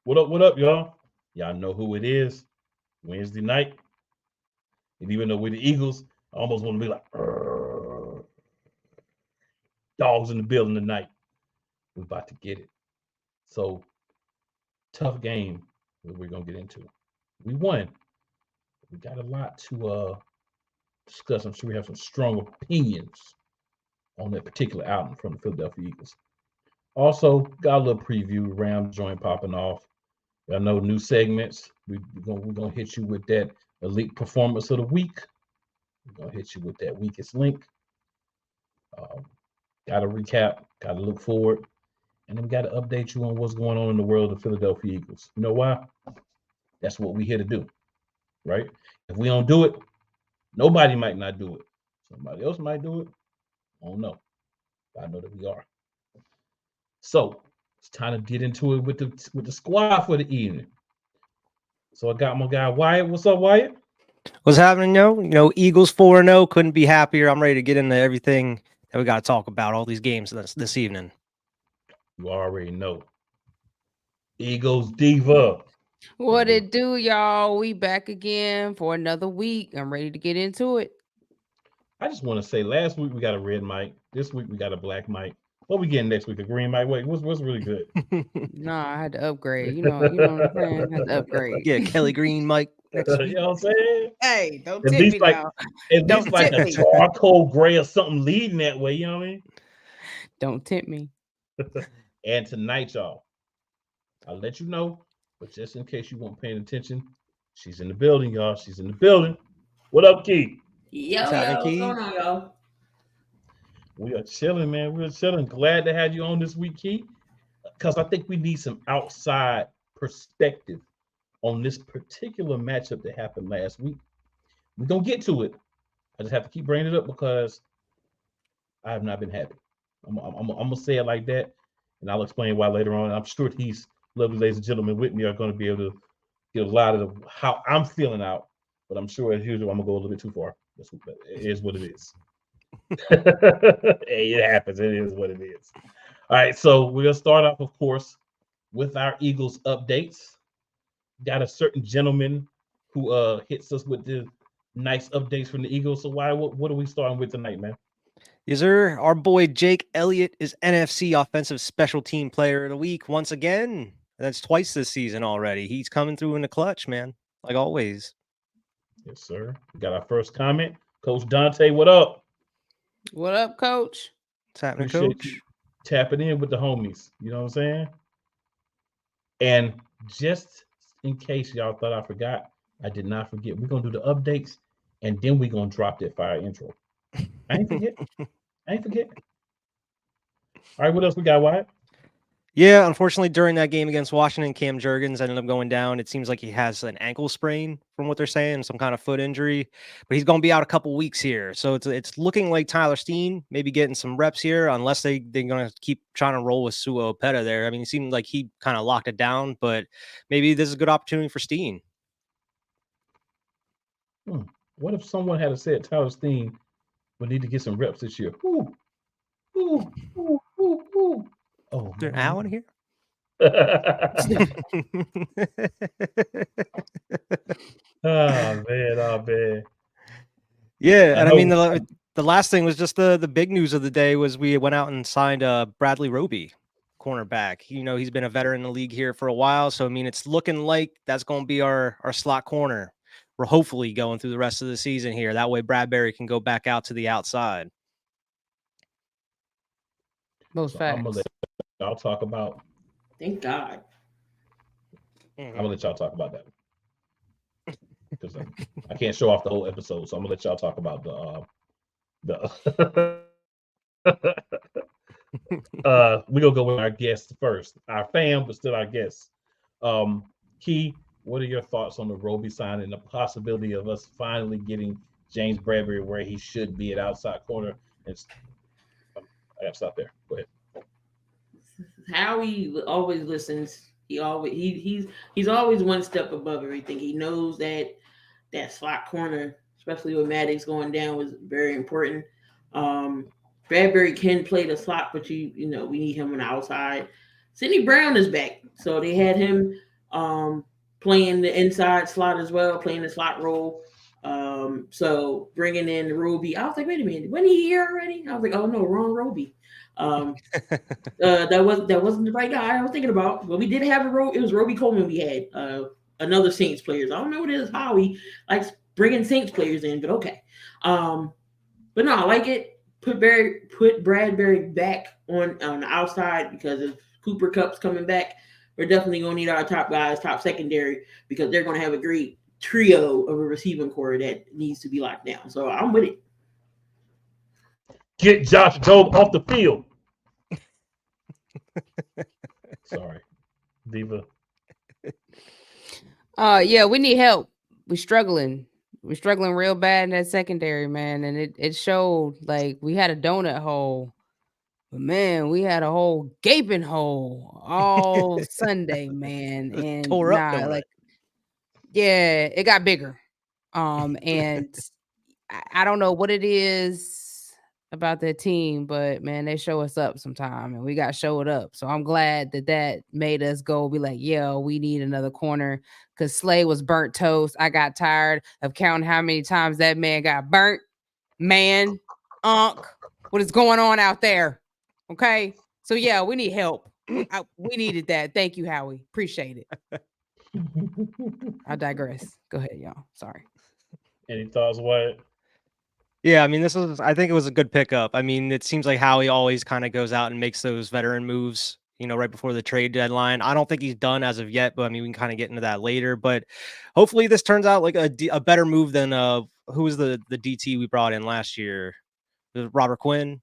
What up, y'all? Y'all know who it is. Wednesday night. And even though we're the Eagles, I almost want to be like, "Arr, dogs in the building tonight. We're about to get it. So, tough game that we're going to get into. We won. We got a lot to discuss. I'm sure we have some strong opinions on that particular outing from the Philadelphia Eagles. Also, got a little preview. Ram joint popping off. I know new segments. We're gonna hit you with that elite performance of the week. We're gonna hit you with that weakest link. Um, got to recap. Got to look forward, and then we got to update you on what's going on in the world of the Philadelphia Eagles. You know why? That's what we're here to do, right? If we don't do it, nobody might not do it. Somebody else might do it. I don't know. But I know that we are. So it's time to get into it with the squad for the evening. So I got my guy Wyatt. What's up, Wyatt? What's happening, yo? Eagles 4-0. Couldn't be happier. I'm ready to get into everything that we got to talk about, all these games this evening. You already know. Eagles Diva. What it do, y'all? We back again for another week. I'm ready to get into it. I just want to say, last week we got a red mic. This week we got a black mic. What we getting next week? A green mic? Wait, what's really good? Nah, I had to upgrade. You know what I'm saying? I had to upgrade. Yeah, Kelly Green mic next You week. know what I'm saying? Hey, don't At tip least me like, now. at Don't least like tip a me. charcoal gray or something leading that way. You know what I mean? Don't tempt me. And tonight, y'all, I'll let you know, but just in case you weren't paying attention, she's in the building, y'all. She's in the building. What up, Key? What's happening, What's Key? going on, y'all? We are chilling, man. We're chilling. Glad to have you on this week, Key, because I think we need some outside perspective on this particular matchup that happened last week. We're going to get to it. I just have to keep bringing it up because I have not been happy. I'm going to say it like that, and I'll explain why later on. I'm sure these lovely ladies and gentlemen with me are going to be able to get a lot of how I'm feeling out, but I'm sure as usual, I'm going to go a little bit too far. It is what it is. Hey, it happens. It is what it is. All right, so we're going to start off, of course, with our Eagles updates. Got a certain gentleman who hits us with the nice updates from the Eagles. So what are we starting with tonight, man? Yes, sir. Our boy Jake Elliott is NFC Offensive Special Team Player of the Week once again. That's twice this season already. He's coming through in the clutch, man, like always. Yes, sir. We got our first comment. Coach Dante, what up? What up, coach? What's happening, Appreciate Coach? you tapping in with the homies. You know what I'm saying? And just in case y'all thought I forgot, I did not forget. We're gonna do the updates and then we're gonna drop that fire intro. I ain't forget. I ain't forget. All right, what else we got, Wyatt? Yeah, unfortunately, during that game against Washington, Cam Jurgens ended up going down. It seems like he has an ankle sprain, from what they're saying, some kind of foot injury. But he's going to be out a couple weeks here, so it's looking like Tyler Steen maybe getting some reps here, unless they're going to keep trying to roll with Sua Opeta there. I mean, it seemed like he kind of locked it down, but maybe this is a good opportunity for Steen. What if someone had said Tyler Steen would need to get some reps this year? Ooh, ooh, ooh, ooh, ooh. Oh, Is there an owl in here? Oh man. Yeah, and I mean know. the last thing was just the big news of the day was we went out and signed Bradley Roby, cornerback. He's been a veteran in the league here for a while, so I mean it's looking like that's going to be our slot corner. We're hopefully going through the rest of the season here. That way Bradbury can go back out to the outside. Most So facts. I'm gonna let y'all talk about. Thank God. I'm gonna let y'all talk about that because I can't show off the whole episode. So I'm gonna let y'all talk about the. We're gonna go with our guests first. Our fam, but still our guests. Key, what are your thoughts on the Roby sign and the possibility of us finally getting James Bradbury where he should be at outside corner? I gotta stop there. Go ahead. Howie always listens. He's always one step above everything. He knows that slot corner, especially with Maddox going down, was very important. Bradbury can play the slot, but we need him on the outside. Sidney Brown is back, so they had him playing the inside slot as well, playing the slot role. So bringing in Roby, I was like, wait a minute, wasn't he here already? I was like, oh no, wrong Roby. That wasn't the right guy I was thinking about. But we did have it was Roby Coleman. We had another Saints players. I don't know what it is. Howie likes bringing Saints players in, but okay. But no, I like it. Put Bradbury back on the outside because if Cooper Kupp's coming back, we're definitely gonna need our top guys, top secondary, because they're gonna have a great trio of a receiving core that needs to be locked down. So I'm with it. Get Josh Jobe off the field. Sorry, Diva. Yeah, we need help. We're struggling real bad in that secondary, man. And it showed. Like, we had a donut hole, but man, we had a whole gaping hole all Sunday, man. And Tore up donut. like, yeah, it got bigger. And I don't know what it is about that team, but man, they show us up sometime, and we got showed up. So I'm glad that made us go be like, yo, we need another corner, because Slay was burnt toast. I got tired of counting how many times that man got burnt. Man, what is going on out there? Okay, so yeah, we need help. We needed that. Thank you, Howie. Appreciate it. I digress. Go ahead, y'all. Sorry. Any thoughts, Wyatt? Yeah, I mean, I think it was a good pickup. I mean, it seems like Howie always kind of goes out and makes those veteran moves, right before the trade deadline. I don't think he's done as of yet, but I mean, we can kind of get into that later. But hopefully this turns out like a better move than who was the DT we brought in last year? Was it Robert Quinn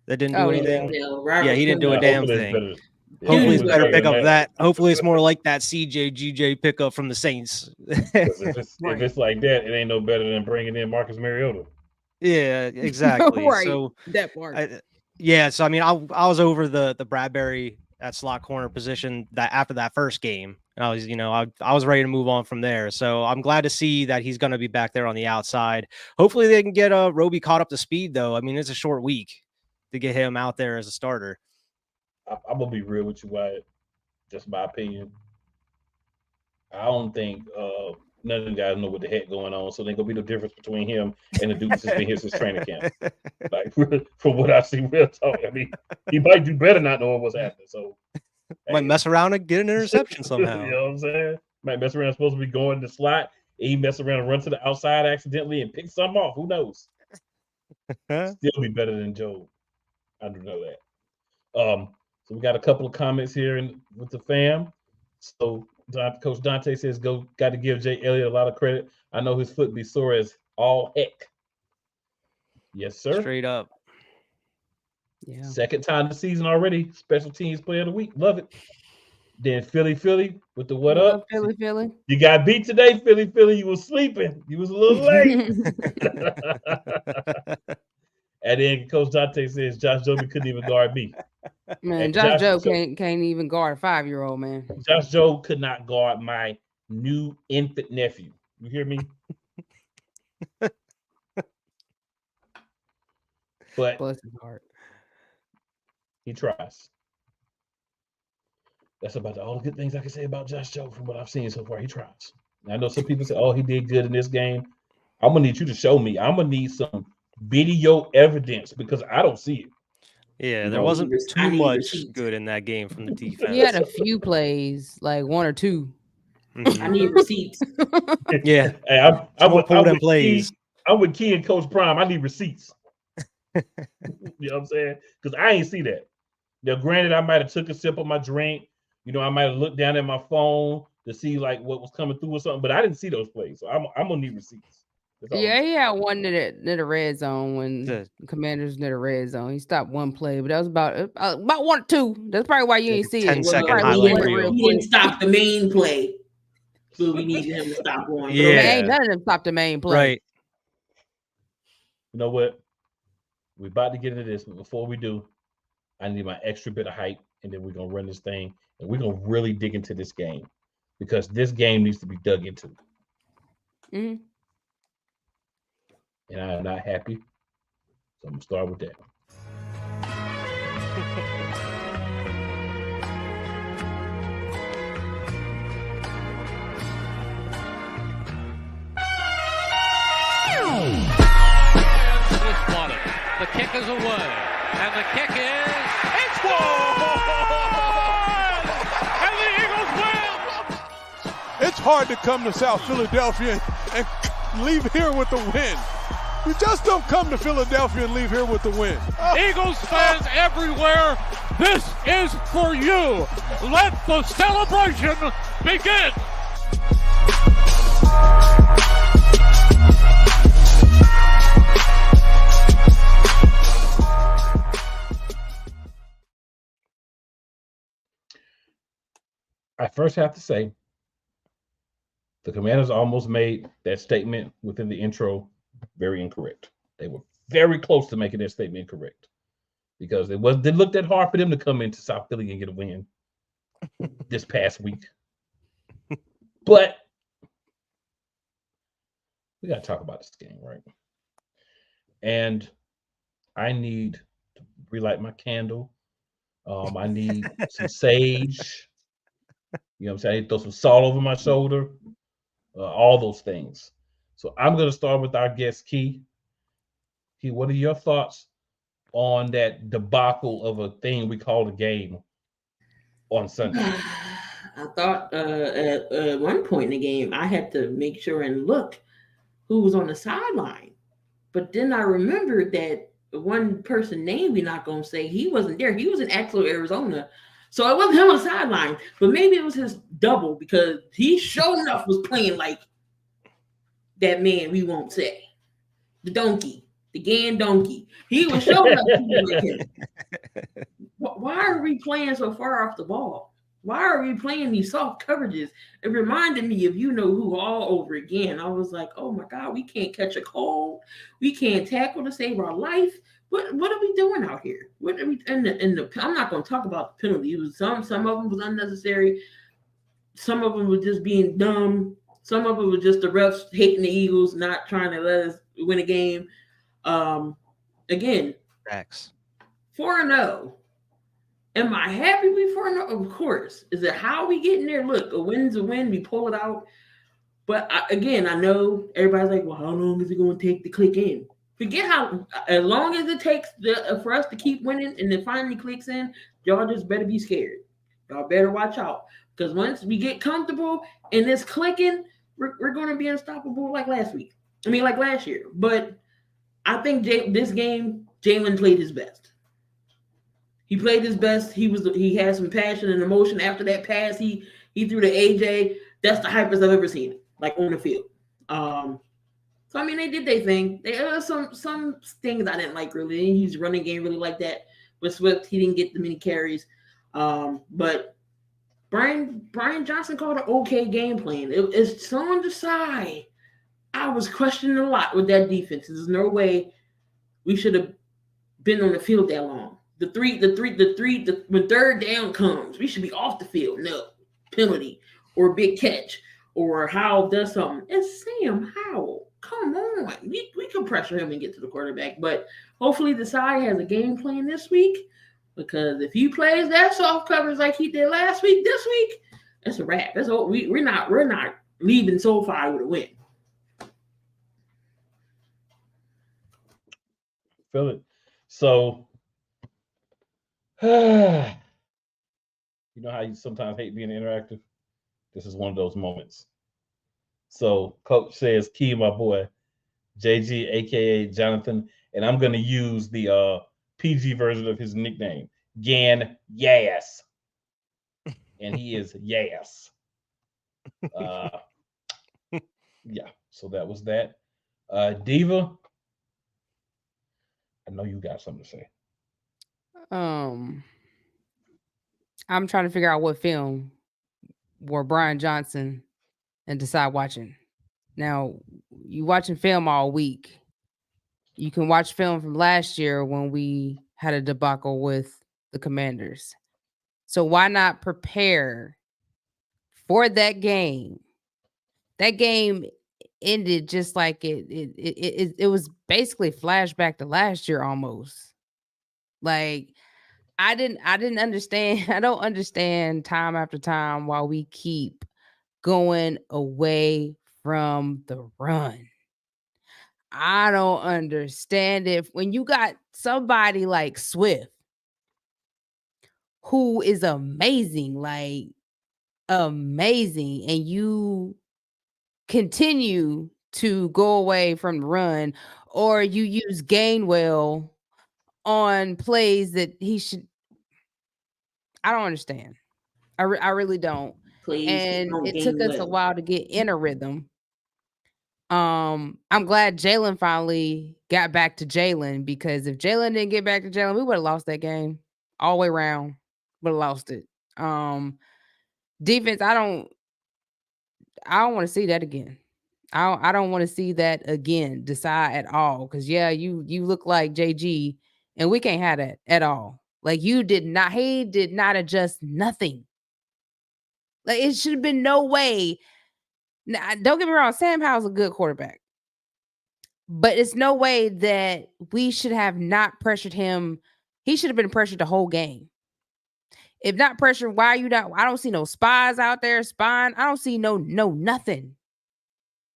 that didn't do anything? Yeah, he didn't do a damn thing. Hopefully it's better pick up that. Hopefully it's more like that CJ pickup from the Saints. If it's like that, it ain't no better than bringing in Marcus Mariota. Yeah, exactly. Right. So that part. So I mean, I was over the Bradbury at slot corner position that after that first game, and I was, I was ready to move on from there. So I'm glad to see that he's going to be back there on the outside. Hopefully they can get Roby caught up to speed, though. I mean, it's a short week to get him out there as a starter. I'm gonna be real with you, Wyatt. Just my opinion. I don't think none of them guys know what the heck going on, so there's gonna be no difference between him and the dude that's been here since training camp. Like, from what I see, real talk. I mean, he might do better not knowing what's happening. So might mess around and get an interception somehow. You know what I'm saying? Might mess around, supposed to be going to the slot. He mess around and run to the outside accidentally and pick something off. Who knows? Still be better than Joe. I do know that. So we got a couple of comments here with the fam. So Coach Dante says, got to give Jay Elliott a lot of credit. I know his foot be sore as all heck. Yes, sir. Straight up. Yeah. Second time this season already. Special teams player of the week. Love it. Then Philly with the what up? Philly. You got beat today, Philly. You was sleeping. You was a little late. And then Coach Dante says Josh Jobe couldn't even guard me. Man, Josh Jobe can't even guard a 5-year-old, man. Josh Jobe could not guard my new infant nephew. You hear me? But bless his heart. He tries. That's about all the good things I can say about Josh Jobe from what I've seen so far. He tries. And I know some people say, "Oh, he did good in this game." I'm gonna need you to show me. I'm gonna need some video evidence because I don't see it. Yeah, there wasn't too much good in that game from the defense. He had a few plays, like one or two. I need receipts. Yeah, hey, I'm with Key and Coach Prime. I need receipts. You know what I'm saying? Because I ain't see that. Now, granted, I might have took a sip of my drink. I might have looked down at my phone to see like what was coming through or something, but I didn't see those plays. So I'm gonna need receipts. Yeah, he had one near the red zone when the Commanders near the red zone. He stopped one play, but that was about 1 or 2. That's probably why you ain't see it. 10-second highlight reel. He didn't stop the main play, so we needed him to stop one. Yeah, ain't none of them stopped the main play. Right. You know what? We're about to get into this, but before we do, I need my extra bit of hype, and then we're gonna run this thing, and we're gonna really dig into this game because this game needs to be dug into. Mm-hmm. And I am not happy. So I'm going to start with that. kick is away. And the kick is... It's gone! And the Eagles win! It's hard to come to South Philadelphia and leave here with the win. You just don't come to Philadelphia and leave here with the win. Eagles fans everywhere, this is for you. Let the celebration begin. I first have to say, the Commanders almost made that statement within the intro very incorrect. They were very close to making their statement incorrect because it didn't look that hard for them to come into South Philly and get a win this past week. But we got to talk about this game, right? And I need to relight my candle. I need some sage. You know what I'm saying? I need to throw some salt over my shoulder. All those things. So I'm going to start with our guest, Key. Key, what are your thoughts on that debacle of a thing we call a game on Sunday? I thought at one point in the game, I had to make sure and look who was on the sideline. But then I remembered that one person name we're not going to say, he wasn't there. He was in Axel, Arizona. So it wasn't him on the sideline, but maybe it was his double because he sure enough was playing like that man we won't say. The donkey, the Gan donkey. He was showing up like him. Why are we playing so far off the ball? Why are we playing these soft coverages? It reminded me of you know who all over again. I was like, oh my God, we can't catch a cold. We can't tackle to save our life. What are we doing out here? What are we in the I'm not going to talk about the penalty. It was some of them was unnecessary. Some of them was just being dumb. Some of it was just the refs hating the Eagles, not trying to let us win a game. Again, Facts. 4-0. Am I happy with 4-0? Of course. Is it how we get in there? Look, a win's a win. We pull it out. But I know everybody's like, well, how long is it going to take to click in? Forget how, as long as it takes for us to keep winning and it finally clicks in, y'all just better be scared. Y'all better watch out. Because once we get comfortable and it's clicking, we're going to be unstoppable like last year. But I think this game, Jalen played his best. He played his best. He had some passion and emotion after that pass. He threw to AJ. That's the hypest I've ever seen, like on the field. So I mean, they did their thing. There were some things I didn't like really. They didn't use running game really like that. With Swift, he didn't get the many carries. But Brian Johnson called an okay game plan. It's on the side. I was questioning a lot with that defense. There's no way we should have been on the field that long. When third down comes, we should be off the field. No penalty or big catch or Howell does something. It's Sam Howell. Come on. We can pressure him and get to the quarterback. But hopefully the side has a game plan this week. Because if he plays that soft coverage like he did last week, this week, it's a wrap. That's all. We're not leaving SoFi with a win. Feel it. So, you know how you sometimes hate being interactive? This is one of those moments. So, Coach says, Key, my boy, JG, a.k.a. Jonathan, and I'm going to use the PG version of his nickname, Gan Yass. And he is Yass. Yeah, so that was that. Diva, I know you got something to say. I'm trying to figure out what film were Brian Johnson and decide watching. Now, you watching film all week. You can watch film from last year when we had a debacle with the Commanders. So why not prepare for that game? That game ended just like it was basically flashback to last year almost. Like I didn't understand. I don't understand time after time why we keep going away from the run. I don't understand it. When you got somebody like Swift, who is amazing, like amazing, and you continue to go away from the run, or you use Gainwell on plays that he should. I don't understand. I really don't. Please And don't it took us a Gainwell. while to get in a rhythm. I'm glad Jalen finally got back to Jalen, because if Jalen didn't get back to Jalen, we would have lost that game all the way around. Would have lost it. Defense, I don't want to see that again. I don't want to see that again. Decide at all, because yeah, you look like JG, and we can't have that at all. Like he did not adjust nothing. Like it should have been no way. Now, don't get me wrong, Sam Howell's a good quarterback, but it's no way that we should have not pressured him. He should have been pressured the whole game. If not pressured, why are you not? I don't see no spies out there spying. I don't see no nothing.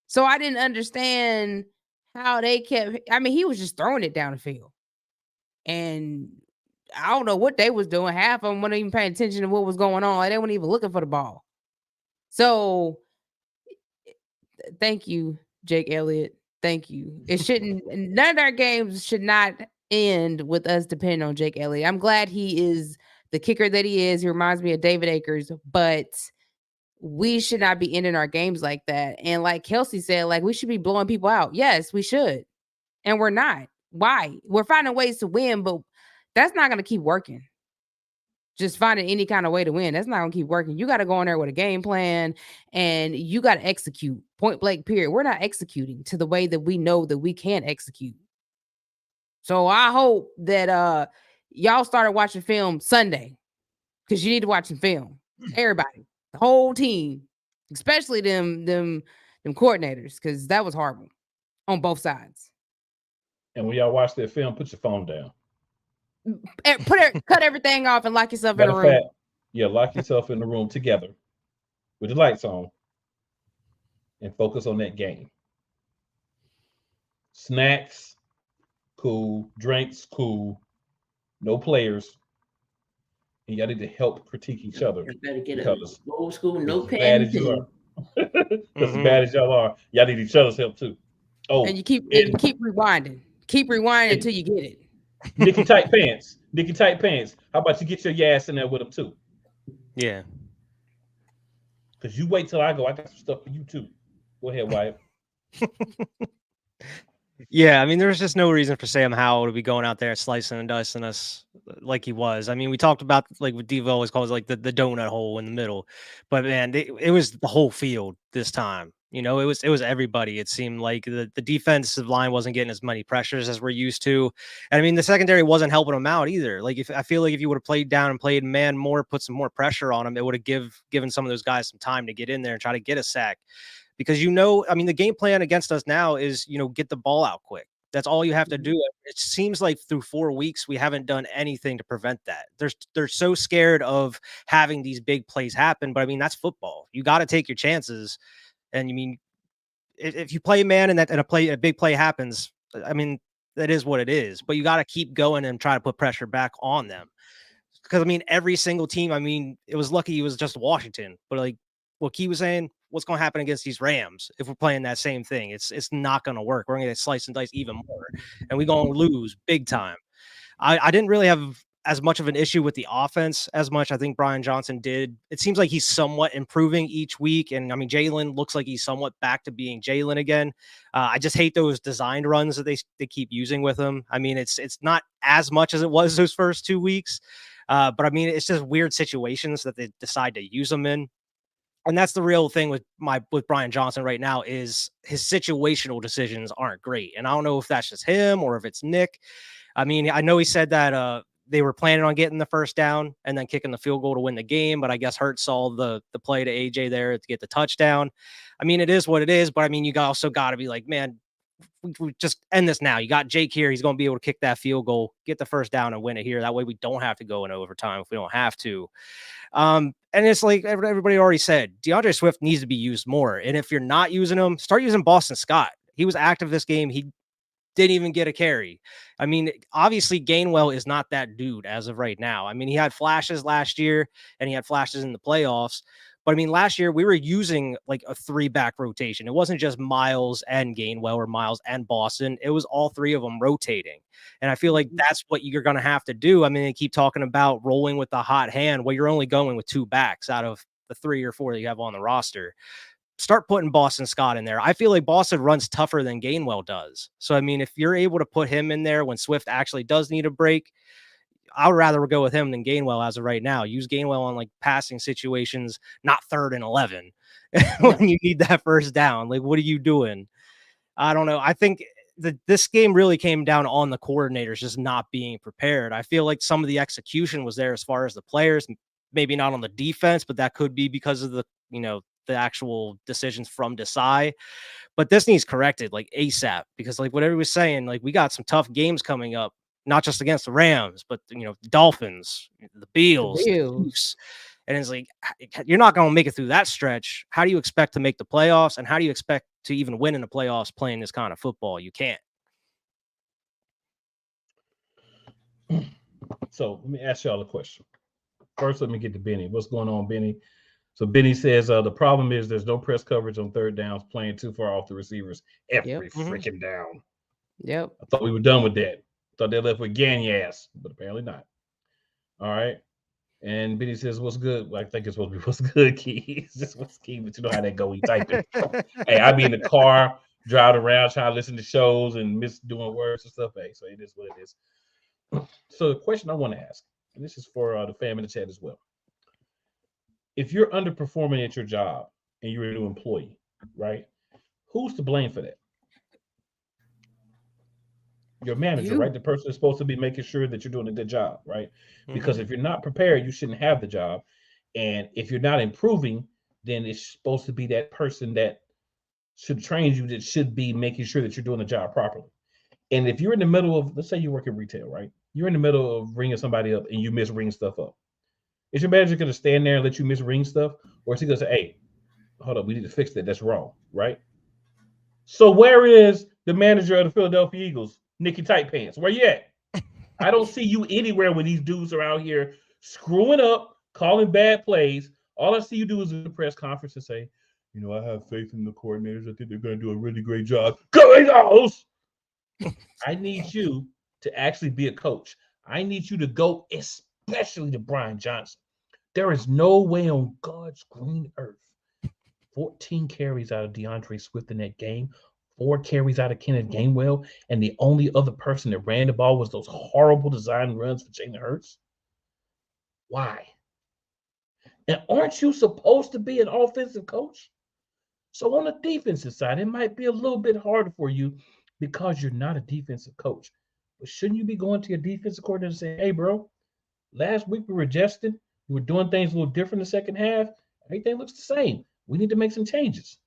So I didn't understand how they kept. I mean, he was just throwing it down the field, and I don't know what they was doing. Half of them weren't even paying attention to what was going on. They weren't even looking for the ball. So thank you, Jake Elliott. Thank you. It shouldn't. None of our games should not end with us depending on Jake Elliott. I'm glad he is the kicker that he is. He reminds me of David Akers, but we should not be ending our games like that. And like Kelsey said, like we should be blowing people out. Yes, we should. And we're not. Why? We're finding ways to win, but that's not going to keep working. Just finding any kind of way to win. That's not going to keep working. You got to go in there with a game plan, and you got to execute. Point blank, period. We're not executing to the way that we know that we can execute. So I hope that y'all started watching film Sunday, because you need to watch some film. Everybody, the whole team, especially them coordinators, because that was horrible on both sides. And when y'all watch that film, put your phone down. Cut everything off and lock yourself in Matter a of room. fact, yeah, lock yourself in the room together with the lights on and focus on that game. Snacks, cool. Drinks, cool. No players. And y'all need to help critique each other. You better get a Because old school as notepad bad and as you pen. are, as bad as y'all are, y'all need each other's help too. Oh, And you keep rewinding. Keep rewinding until you get it. Nicky tight pants. Nicky tight pants. How about you get your ass in there with them too? Yeah. Because you wait till I go. I got some stuff for you too. Go ahead, Wyatt. Yeah, I mean, there's just no reason for Sam Howell to be going out there slicing and dicing us like he was. I mean, we talked about, like what Devo always calls like the donut hole in the middle, but man, it was the whole field this time. You know, it was everybody. It seemed like the defensive line wasn't getting as many pressures as we're used to, and I mean, the secondary wasn't helping them out either. Like, I feel like if you would have played down and played man more, put some more pressure on them, it would have given some of those guys some time to get in there and try to get a sack. Because, I mean, the game plan against us now is, get the ball out quick. That's all you have to do. It seems like through 4 weeks, we haven't done anything to prevent that. They're so scared of having these big plays happen. But I mean, that's football. You got to take your chances. And you mean, if you play man and a big play happens, I mean, that is what it is. But you got to keep going and try to put pressure back on them. Because I mean, every single team, I mean, it was lucky it was just Washington. But like what Key was saying, what's going to happen against these Rams if we're playing that same thing? It's not going to work. We're going to get sliced and diced even more, and we're going to lose big time. I didn't really have as much of an issue with the offense as much. I think Brian Johnson did. It seems like he's somewhat improving each week, and I mean, Jalen looks like he's somewhat back to being Jalen again. I just hate those designed runs that they keep using with him. I mean, it's not as much as it was those first 2 weeks, but I mean, it's just weird situations that they decide to use them in. And that's the real thing with Brian Johnson right now, is his situational decisions aren't great. And I don't know if that's just him or if it's Nick. I mean, I know he said that they were planning on getting the first down and then kicking the field goal to win the game, but I guess Hurts saw the play to AJ there to get the touchdown. I mean, it is what it is, but I mean, you also got to be like, man, we just end this now. You got Jake here. He's going to be able to kick that field goal, get the first down and win it here. That way we don't have to go in overtime if we don't have to. And it's like everybody already said, DeAndre Swift needs to be used more. And if you're not using him, start using Boston Scott. He was active this game. He didn't even get a carry. I mean, obviously Gainwell is not that dude as of right now. I mean, he had flashes last year and he had flashes in the playoffs. But I mean, last year we were using like a 3-back rotation. It wasn't just Miles and Gainwell or Miles and Boston. It was all 3 of them rotating. And I feel like that's what you're going to have to do. I mean, they keep talking about rolling with the hot hand. Well, you're only going with 2 backs out of the 3 or 4 that you have on the roster. Start putting Boston Scott in there. I feel like Boston runs tougher than Gainwell does. So, I mean, if you're able to put him in there when Swift actually does need a break, I would rather go with him than Gainwell as of right now. Use Gainwell on like passing situations, not 3rd and 11 when you need that first down. Like, what are you doing? I don't know. I think this game really came down on the coordinators just not being prepared. I feel like some of the execution was there as far as the players, maybe not on the defense, but that could be because of the actual decisions from Desai. But this needs corrected like ASAP, because like what everybody was saying, like we got some tough games coming up, not just against the Rams, but the Dolphins, the Bills, the Chiefs. And it's like, you're not going to make it through that stretch. How do you expect to make the playoffs? And how do you expect to even win in the playoffs playing this kind of football? You can't. So let me ask y'all a question. First, let me get to Benny. What's going on, Benny? So Benny says the problem is there's no press coverage on 3rd downs, playing too far off the receivers every freaking down. Yep. I thought we were done with that. Thought they left with Gagnas, but apparently not. All right. And Benny says, what's good? Well, I think it's supposed to be what's good, Key. It's just what's key, but you know how that go. We type it. Hey, I be in the car, driving around, trying to listen to shows and miss doing words and stuff. Hey, so it is what it is. So the question I want to ask, and this is for the fam in the chat as well. If you're underperforming at your job and you're a new employee, right? Who's to blame for that? Your manager, right? The person is supposed to be making sure that you're doing a good job, right? Because if you're not prepared, you shouldn't have the job. And if you're not improving, then it's supposed to be that person that should train you that should be making sure that you're doing the job properly. And if you're in the middle of, let's say you work in retail, right? You're in the middle of ringing somebody up and you misring stuff up. Is your manager going to stand there and let you misring stuff? Or is he going to say, hey, hold up, we need to fix that. That's wrong, right? So where is the manager of the Philadelphia Eagles, Nicky Tight Pants? Where you at? I don't see you anywhere when these dudes are out here screwing up, calling bad plays. All I see you do is in the press conference and say, I have faith in the coordinators. I think they're going to do a really great job. Go Eagles! I need you to actually be a coach. I need you to go, especially to Brian Johnson. There is no way on God's green earth 14 carries out of DeAndre Swift in that game, 4 carries out of Kenneth Gainwell, and the only other person that ran the ball was those horrible design runs for Jalen Hurts. Why? And aren't you supposed to be an offensive coach? So on the defensive side, it might be a little bit harder for you because you're not a defensive coach. But shouldn't you be going to your defensive coordinator and saying, hey, bro, last week we were adjusting. We were doing things a little different in the second half. Everything looks the same. We need to make some changes.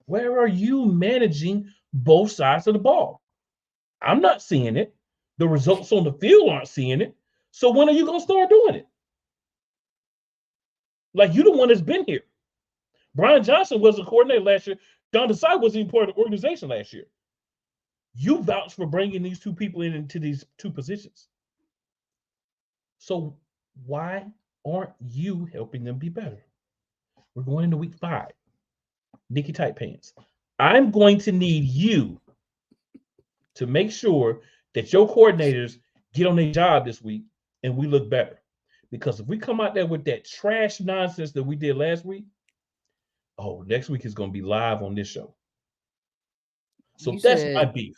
Where are you managing both sides of the ball? I'm not seeing it. The results on the field aren't seeing it. So when are you going to start doing it? Like, you're the one that's been here. Brian Johnson was a coordinator last year. Don Desai wasn't even part of the organization last year. You vouched for bringing these 2 people into these 2 positions. So why aren't you helping them be better? We're going into week 5. Nicky Tight Pants. I'm going to need you to make sure that your coordinators get on their job this week and we look better. Because if we come out there with that trash nonsense that we did last week, next week is going to be live on this show. So that's my beef.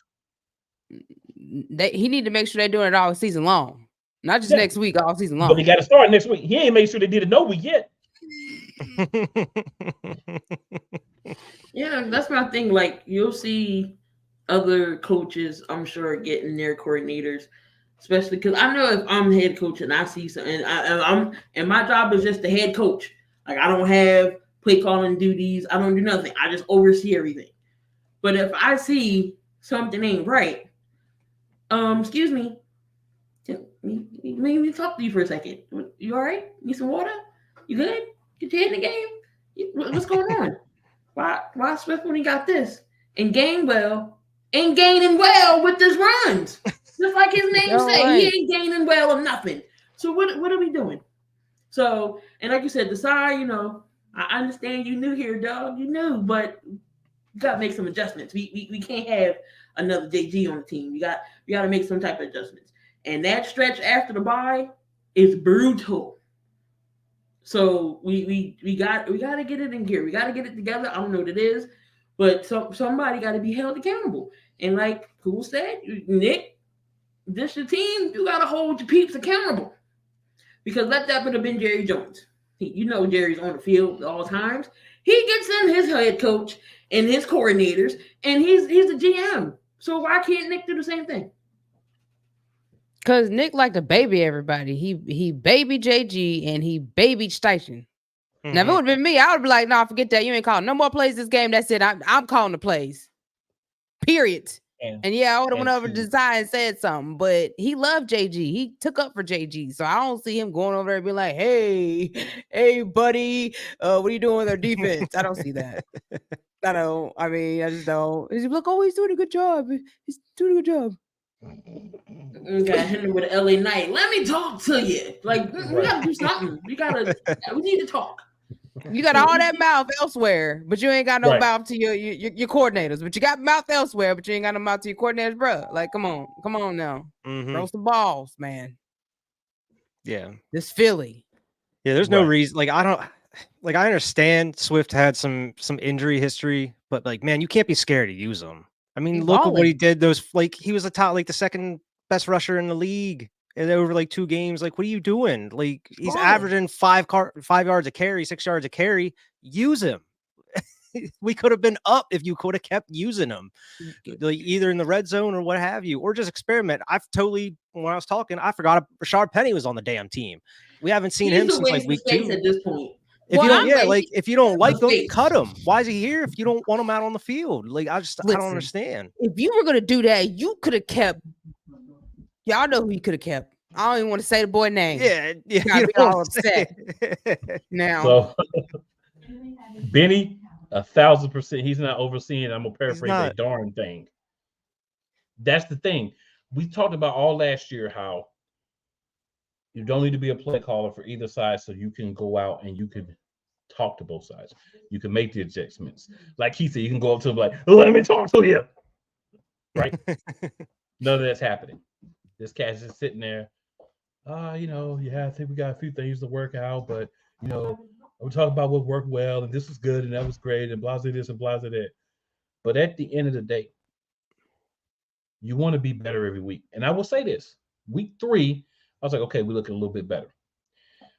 He need to make sure they're doing it all season long. Not just next week, all season long. But they got to start next week. He ain't made sure they did it no week yet. Yeah, that's my thing. Like, you'll see other coaches, I'm sure, getting their coordinators, especially because I know if I'm head coach and I see something, and my job is just the head coach. Like, I don't have play calling duties. I don't do nothing. I just oversee everything. But if I see something ain't right, excuse me, let me talk to you for a second. You all right? Need some water? You good? Get your head in the game? What's going on? Why Swift only got this? And Gainwell ain't gaining well with his runs. Just like his name All say, right. he ain't gaining well of nothing. So what are we doing? So, and like you said, Desai, you know, I understand you new here, dog. You knew, but you gotta make some adjustments. We can't have another JG on the team. We gotta make some type of adjustments. And that stretch after the bye is brutal. So we gotta get it in gear. We gotta get it together. I don't know what it is, but somebody gotta be held accountable. And like Cool said, Nick, this your team. You gotta hold your peeps accountable. Because let that have been Jerry Jones. You know Jerry's on the field at all times. He gets in his head coach and his coordinators, and he's the GM. So why can't Nick do the same thing? Because Nick like to baby everybody. He babied JG and he babied Steichen. Now, if it would have been me, I would be like, no, forget that. You ain't calling no more plays this game. That's it. I'm calling the plays. Period. And yeah, I would have went over to Desai and said something, but he loved JG. He took up for JG. So I don't see him going over there and be like, hey, buddy, what are you doing with our defense? I don't see that. I don't. I mean, I just don't. He's like, oh, he's doing a good job. He's doing a good job. Got him with LA Knight. Let me talk to you. Like, we gotta do something. We need to talk. You got all that mouth elsewhere, but you ain't got no mouth to your coordinators. But you got mouth elsewhere, but you ain't got no mouth to your coordinators, bro. Like, come on now. Throw some balls, man. Yeah. This Philly. Yeah, there's no reason. Like, I understand Swift had some injury history, but like, man, you can't be scared to use him. I mean, He's look at what balling. he did. He was the second best rusher in the league. And over like 2 games, like, what are you doing? Like, he's averaging 5 yards a carry, 6 yards a carry. Use him. We could have been up if you could have kept using him, like either in the red zone or what have you, or just experiment. When I was talking, I forgot Rashard Penny was on the damn team. We haven't seen him since like week 2. At this point. If you don't like him, cut him. Why is he here if you don't want him out on the field? Like, I don't understand. If you were gonna do that, you could have kept. Y'all know who you could have kept. I don't even want to say the boy name. Yeah, you gotta be all upset now. So, Benny, 1,000%. He's not overseeing. I'm gonna paraphrase that darn thing. That's the thing. We talked about all last year how you don't need to be a play caller for either side, so you can go out and you can talk to both sides. You can make the adjustments. Like he said, you can go up to him like, "Let me talk to you." Right? None of that's happening. This cat's just sitting there. I think we got a few things to work out, but we're talking about what worked well, and this was good, and that was great, and blah this and blah that. But at the end of the day, you want to be better every week. And I will say this: week 3, I was like, okay, we're looking a little bit better.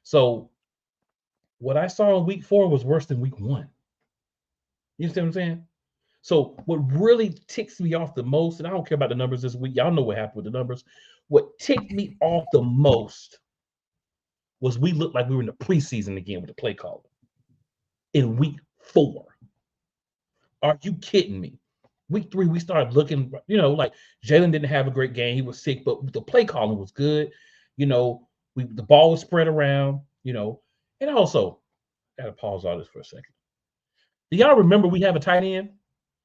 So what I saw in week 4 was worse than week 1. You understand what I'm saying? So what really ticks me off the most, and I don't care about the numbers this week. Y'all know what happened with the numbers. What ticked me off the most was we looked like we were in the preseason again with the play caller in week 4. Are you kidding me? Week 3, we started looking, like Jalen didn't have a great game. He was sick, but the play calling was good. The ball was spread around, and also, got to pause all this for a second. Do y'all remember we have a tight end?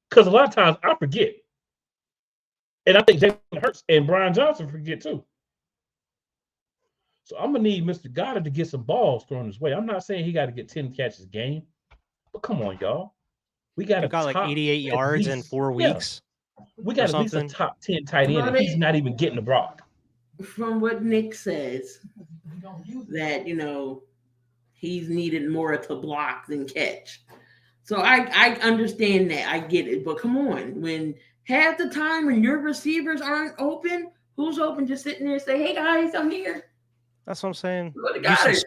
Because a lot of times I forget. And I think Jalen Hurts and Brian Johnson forget too. So I'm going to need Mr. Goddard to get some balls thrown his way. I'm not saying he got to get 10 catches a game, but come on, y'all. We got like 88 yards in 4 weeks. We got at least a top 10 tight end, and he's not even getting the block. From what Nick says, that, he's needed more to block than catch. So I understand that. I get it. But come on, when half the time when your receivers aren't open, who's open? Just sitting there and say, hey, guys, I'm here. That's what I'm saying.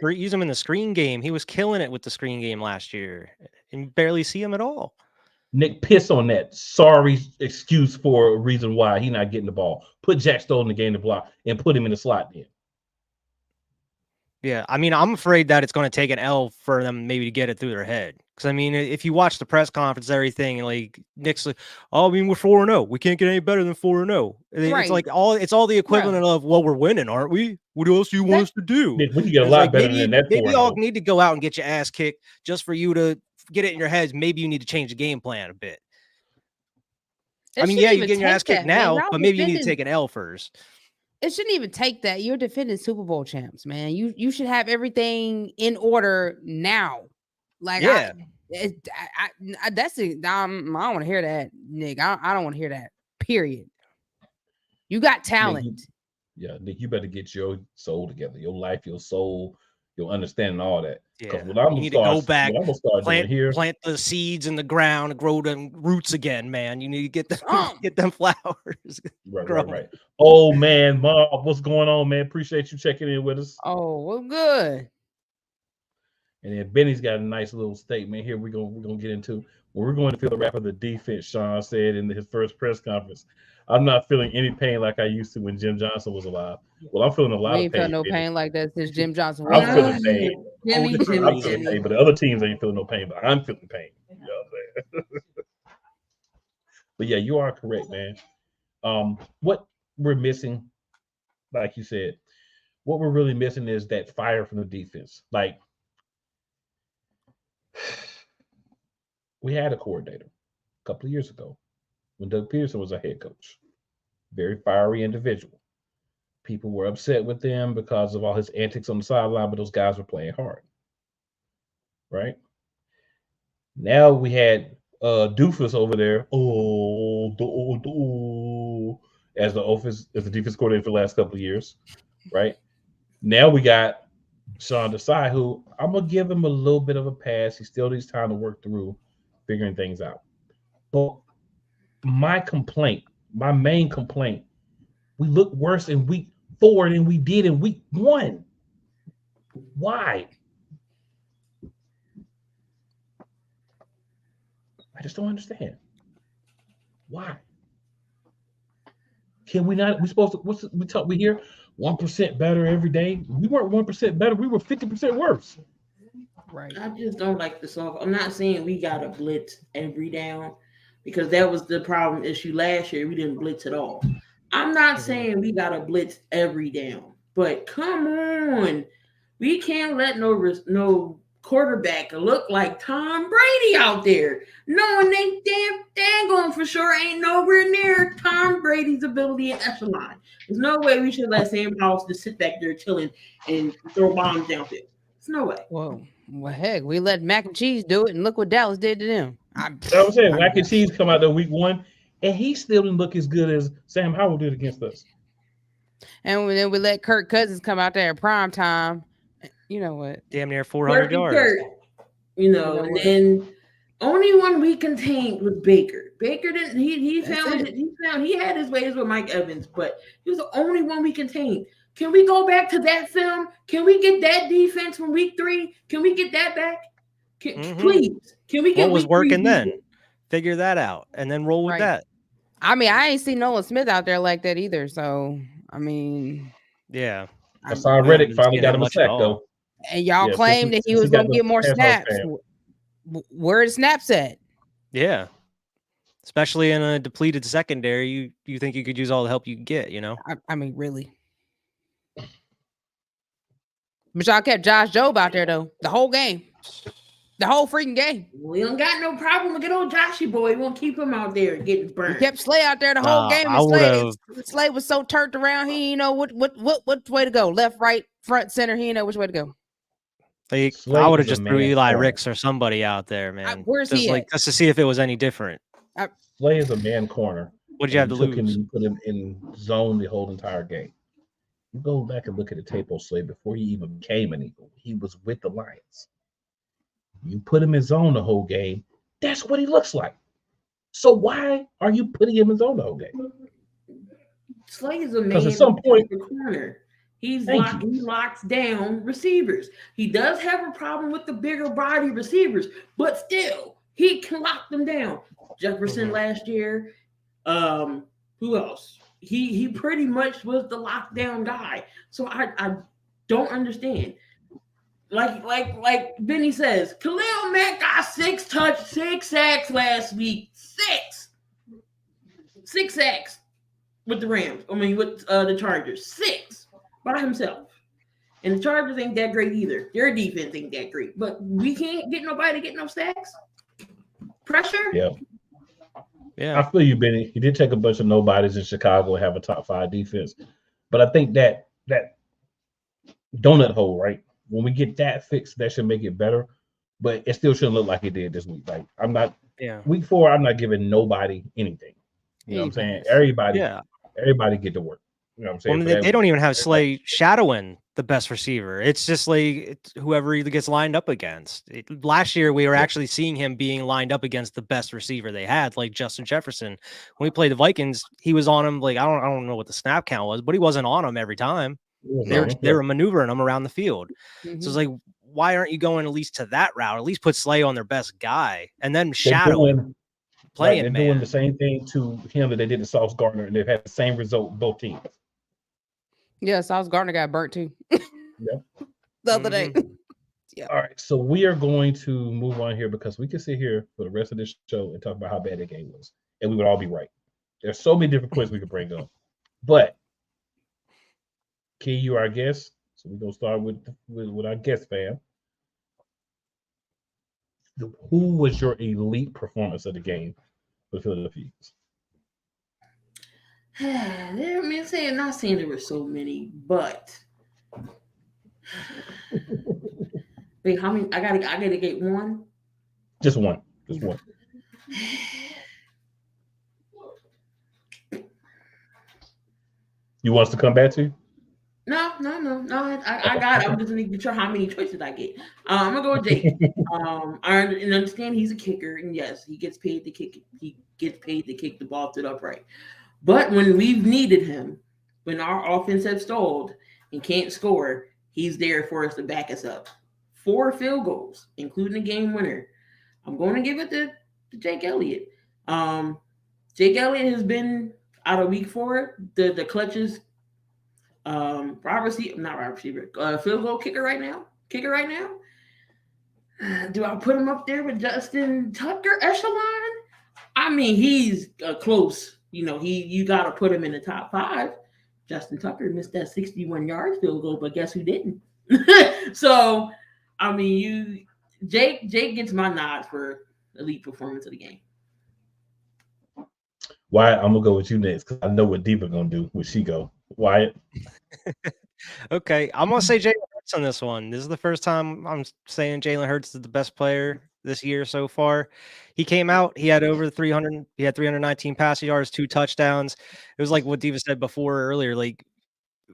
Use him in the screen game. He was killing it with the screen game last year, and you barely see him at all. Nick, piss on that. Sorry excuse for a reason why he's not getting the ball. Put Jack Stoll in the game to block and put him in the slot then. Yeah, I mean, I'm afraid that it's going to take an L for them maybe to get it through their head. Because, I mean, if you watch the press conference, everything, and like Nick's like, we're 4-0. We can't get any better than 4-0. It's like it's all the equivalent of, well, we're winning, aren't we? What else do you want us to do? Nick, we can get a lot better than that. Maybe y'all need to go out and get your ass kicked just for you to get it in your heads. Maybe you need to change the game plan a bit. I mean, shouldn't yeah, you're even getting your take ass kicked that, man. now, Y'all but maybe you need to defending- take an L first. It shouldn't even take that. You're defending Super Bowl champs, man. You should have everything in order now. Like, Yeah. that's it. I don't want to hear that, Nick. I don't want to hear that. Period. You got talent. Nick, you better get your soul together, your life, your soul, your understanding, all that. Yeah. What I'm You gonna need to go start, back, what I'm gonna start doing here. plant the seeds in the ground, and grow them roots again, man. You need to get them, Oh. get them flowers. Right. Oh man, Mom, what's going on, man? Appreciate you checking in with us. Oh, well, good. And then Benny's got a nice little statement here. We're gonna get into. We're going to feel the wrap of the defense. Sean said in his first press conference, "I'm not feeling any pain like I used to when Jim Johnson was alive." Well, I'm feeling a lot We of ain't pain. felt no Benny. pain like that since Jim Johnson. I'm was feeling alive. pain. Jimmy, I'm feeling pain, but the other teams ain't feeling no pain, but I'm feeling pain. You know what I'm saying? But yeah, you are correct, man. What we're missing, like you said, what we're really missing is that fire from the defense. Like, we had a coordinator a couple of years ago when Doug Peterson was a head coach. Very fiery individual. People were upset with him because of all his antics on the sideline, but those guys were playing hard. Right? Now we had Doofus over there. As the defense coordinator for the last couple of years. Right? Now we got Sean Desai, who I'm gonna give him a little bit of a pass. He still needs time to work through figuring things out. But my main complaint, we look worse in week 4 than we did in week 1. Why? I just don't understand. Why? Can we not? We supposed to? We hear 1% better every day. We weren't 1% better. We were 50% worse. Right. I just don't like the soft. I'm not saying we got to blitz every down because that was the problem issue last year. We didn't blitz at all. I'm not saying we got to blitz every down, but come on, we can't let no quarterback look like Tom Brady out there, knowing they damn going for sure ain't nowhere near Tom Brady's ability in echelon. There's no way we should let Sam Howell just sit back there chilling and throw bombs downfield. There's no way. Well, heck, we let Mac and Cheese do it, and look what Dallas did to them. I'm saying Mac and Cheese come out there week 1, and he still didn't look as good as Sam Howell did against us. And then we let Kirk Cousins come out there in prime time. You know what? Damn near 400 yards. And then only one we contained was Baker. Baker didn't. He had his ways with Mike Evans, but he was the only one we contained. Can we go back to that film? Can we get that defense from week 3? Can we get that back? Please. Can we get what was working then? Defense? Figure that out and then roll with that. I mean, I ain't seen Nolan Smith out there like that either. So, I mean, yeah. I saw Reddick finally got him a sack though. And y'all claimed that he was going to get more snaps. Where are the snaps at? Yeah. Especially in a depleted secondary, you think you could use all the help you can get, you know? I mean, really. But y'all kept Josh Jobe out there, though, the whole game. The whole freaking game. We don't got no problem with good old Joshy boy. We won't keep him out there getting burned. We kept Slay out there the whole game. Slay was so turned around, he didn't know what way to go. Left, right, front, center. He didn't know which way to go. Like, I would have just threw Eli Ricks or somebody out there, man. Where's he at? Just to see if it was any different. Slay is a man corner. What did you have to lose? You put him in zone the whole entire game. You go back and look at the tape on Slay before he even became an Eagle. He was with the Lions. You put him in zone the whole game. That's what he looks like. So why are you putting him in zone the whole game? Slay is a man. Because at some point, the corner. He locks down receivers. He does have a problem with the bigger body receivers, but still, he can lock them down. Jefferson last year. Who else? He pretty much was the lockdown guy. So I don't understand. Like Benny says, Khalil Mack got 6 sacks last week. 6 sacks with the Rams. I mean, with the Chargers. 6 by himself. And the Chargers ain't that great either. Their defense ain't that great. But we can't get nobody to get no sacks. Pressure? Yeah. Yeah. I feel you, Benny. He did take a bunch of nobodies in Chicago and have a top 5 defense. But I think that donut hole, right? When we get that fixed, that should make it better. But it still shouldn't look like it did this week. Like week 4, I'm not giving nobody anything. You know what I'm saying? Everybody get to work. You know what I'm saying? Well, they don't even have Slay shadowing the best receiver. It's just like whoever he gets lined up against. Last year, we were actually seeing him being lined up against the best receiver they had, like Justin Jefferson. When we played the Vikings, he was on him. Like I don't know what the snap count was, but he wasn't on him every time. They were maneuvering him around the field. Mm-hmm. So it's like, why aren't you going at least to that route? At least put Slay on their best guy, and then shadow him. They're doing the same thing to him that they did to Sauce Gardner, and they've had the same result both teams. Yeah, Sauce Gardner got burnt too. Yeah. The other day. Yeah. All right, so we are going to move on here because we can sit here for the rest of this show and talk about how bad the game was, and we would all be right. There's so many different points we could bring up, but Key, you are our guest, so we're gonna start with our guest fam. Who was your elite performance of the game for the Philadelphia Eagles? Not saying there were so many, but wait, how many? I gotta get one. Just one. Just one. You want us to come back to you? No. I got it. I'm just gonna be sure how many choices I get. I'm gonna go with Jake. I understand he's a kicker, and yes, he gets paid to kick. He gets paid to kick the ball to the upright. But when we've needed him, when our offense has stalled and can't score, he's there for us to back us up. 4 field goals, including the game winner. I'm going to give it to Jake Elliott. Jake Elliott has been out of week 4, the clutches. Field goal kicker right now. Do I put him up there with Justin Tucker echelon? I mean, he's close. You know, you got to put him in the top 5. Justin Tucker missed that 61-yard field goal, but guess who didn't? So, I mean, Jake gets my nod for elite performance of the game. Wyatt, I'm gonna go with you next because I know what Diva gonna do when she go. Wyatt. Okay, I'm gonna say Jalen Hurts on this one. This is the first time I'm saying Jalen Hurts is the best player this year so far. He came out, he had over 300, he had 319 passing yards, 2 touchdowns. It was like what Diva said before earlier, like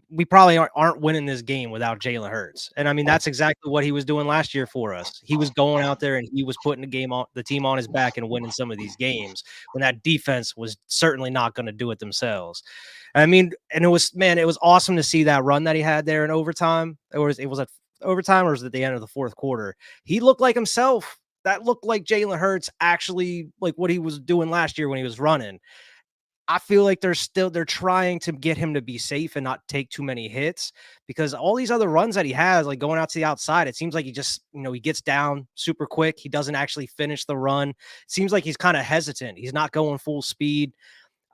we probably aren't winning this game without Jalen Hurts. And I mean, that's exactly what he was doing last year for us. He was going out there and he was putting the team on his back and winning some of these games when that defense was certainly not going to do it themselves. I mean, and it was awesome to see that run that he had there in overtime. It was at overtime, or was it at the end of the 4th quarter? He looked like himself. That looked like Jalen Hurts, actually, like what he was doing last year when he was running. I feel like they're trying to get him to be safe and not take too many hits, because all these other runs that he has, like going out to the outside, it seems like he just, he gets down super quick. He doesn't actually finish the run. It seems like he's kind of hesitant. He's not going full speed.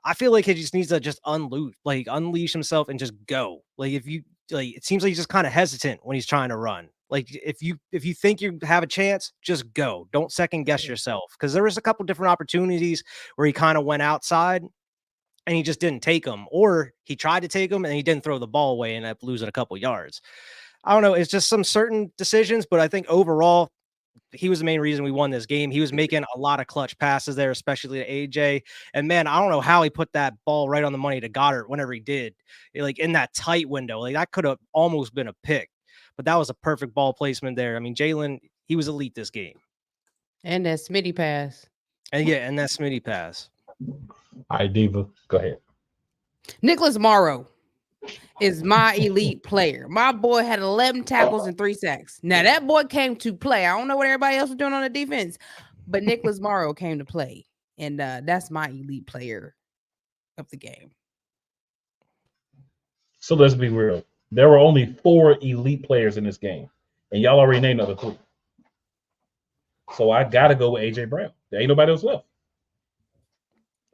I feel like he just needs to just unleash himself and just go. It seems like he's just kind of hesitant when he's trying to run. Like if you think you have a chance, just go. Don't second guess yourself, because there was a couple different opportunities where he kind of went outside and he just didn't take them, or he tried to take them and he didn't throw the ball away and ended up losing a couple yards. I don't know. It's just some certain decisions, but I think overall he was the main reason we won this game. He was making a lot of clutch passes there, especially to AJ. And man, I don't know how he put that ball right on the money to Goddard whenever he did, like in that tight window. Like that could have almost been a pick, but that was a perfect ball placement there. I mean, Jalen, he was elite this game. And that Smitty pass. And that Smitty pass. All right, Diva, go ahead. Nicholas Morrow is my elite player. My boy had 11 tackles and 3 sacks. Now, that boy came to play. I don't know what everybody else was doing on the defense, but Nicholas Morrow came to play. And that's my elite player of the game. So let's be real. There were only 4 elite players in this game, and y'all already named another 3. So I got to go with A.J. Brown. There ain't nobody else left.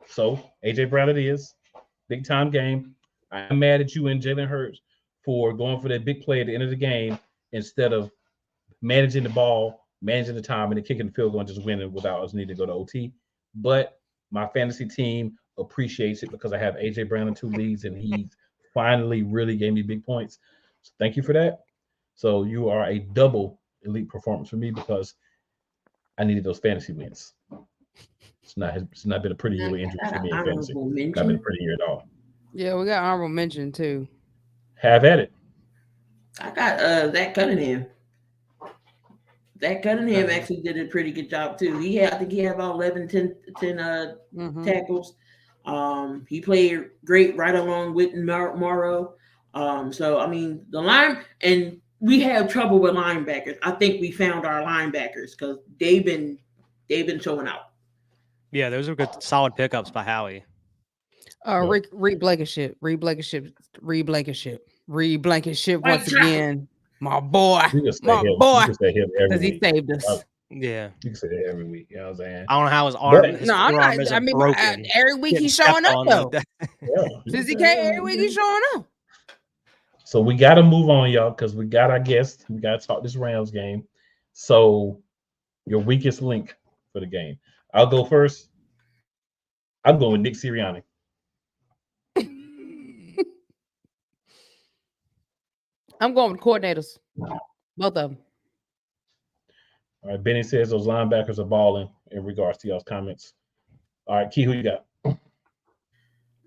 So A.J. Brown it is. Big time game. I'm mad at you and Jalen Hurts for going for that big play at the end of the game instead of managing the ball, managing the time, and then kicking the field goal and just winning without us needing to go to OT. But My fantasy team appreciates it because I have AJ Brown in 2 leagues, and he finally really gave me big points. So thank you for that. So you are a double elite performance for me because I needed those fantasy wins. It's not been a pretty year with injuries for me in fantasy. Honorable Not been a mention. pretty year at all. Yeah, we got honorable mention too. Have at it. I got Zach Cunningham. Zach Cunningham actually did a pretty good job too. I think he had about 11, 10 Mhm. tackles. He played great right along with Morrow. So I mean the line, and we have trouble with linebackers. I think we found our linebackers because they've been showing out. Yeah, those are good, solid pickups by Howie. Reed Blankenship once again. My boy. You can say My him. boy. You can say him every Because he week. saved us. Yeah, You can say that every week. You know what I'm saying? I don't know how his arm. His No, I'm forearm not. isn't I mean, broken. every week Getting he's showing stepped up on though. like that. Yeah, Since he came, every week he's showing up. So we got to move on, y'all, because we got our guest. We got to talk this Rams game. So your weakest link for the game. I'll go first. I'm going with Nick Sirianni. I'm going with coordinators. Both of them. All right, Benny says those linebackers are balling in regards to y'all's comments. All right, Key, who you got? I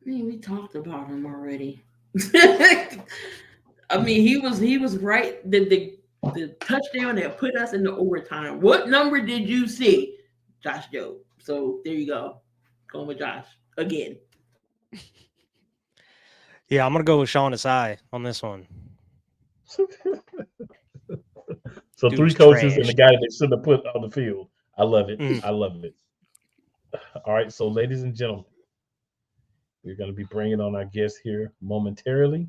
mean, we talked about him already. I mean, he was right. The touchdown that put us in the overtime. What number did you see? Josh Jobe. So there you go. Going with Josh again. Yeah, I'm gonna go with Sean Asai on this one. So Dude's 3 coaches and trash. the guy that they should have put on the field. I love it. Mm. I love it. All right, so ladies and gentlemen, we're going to be bringing on our guest here momentarily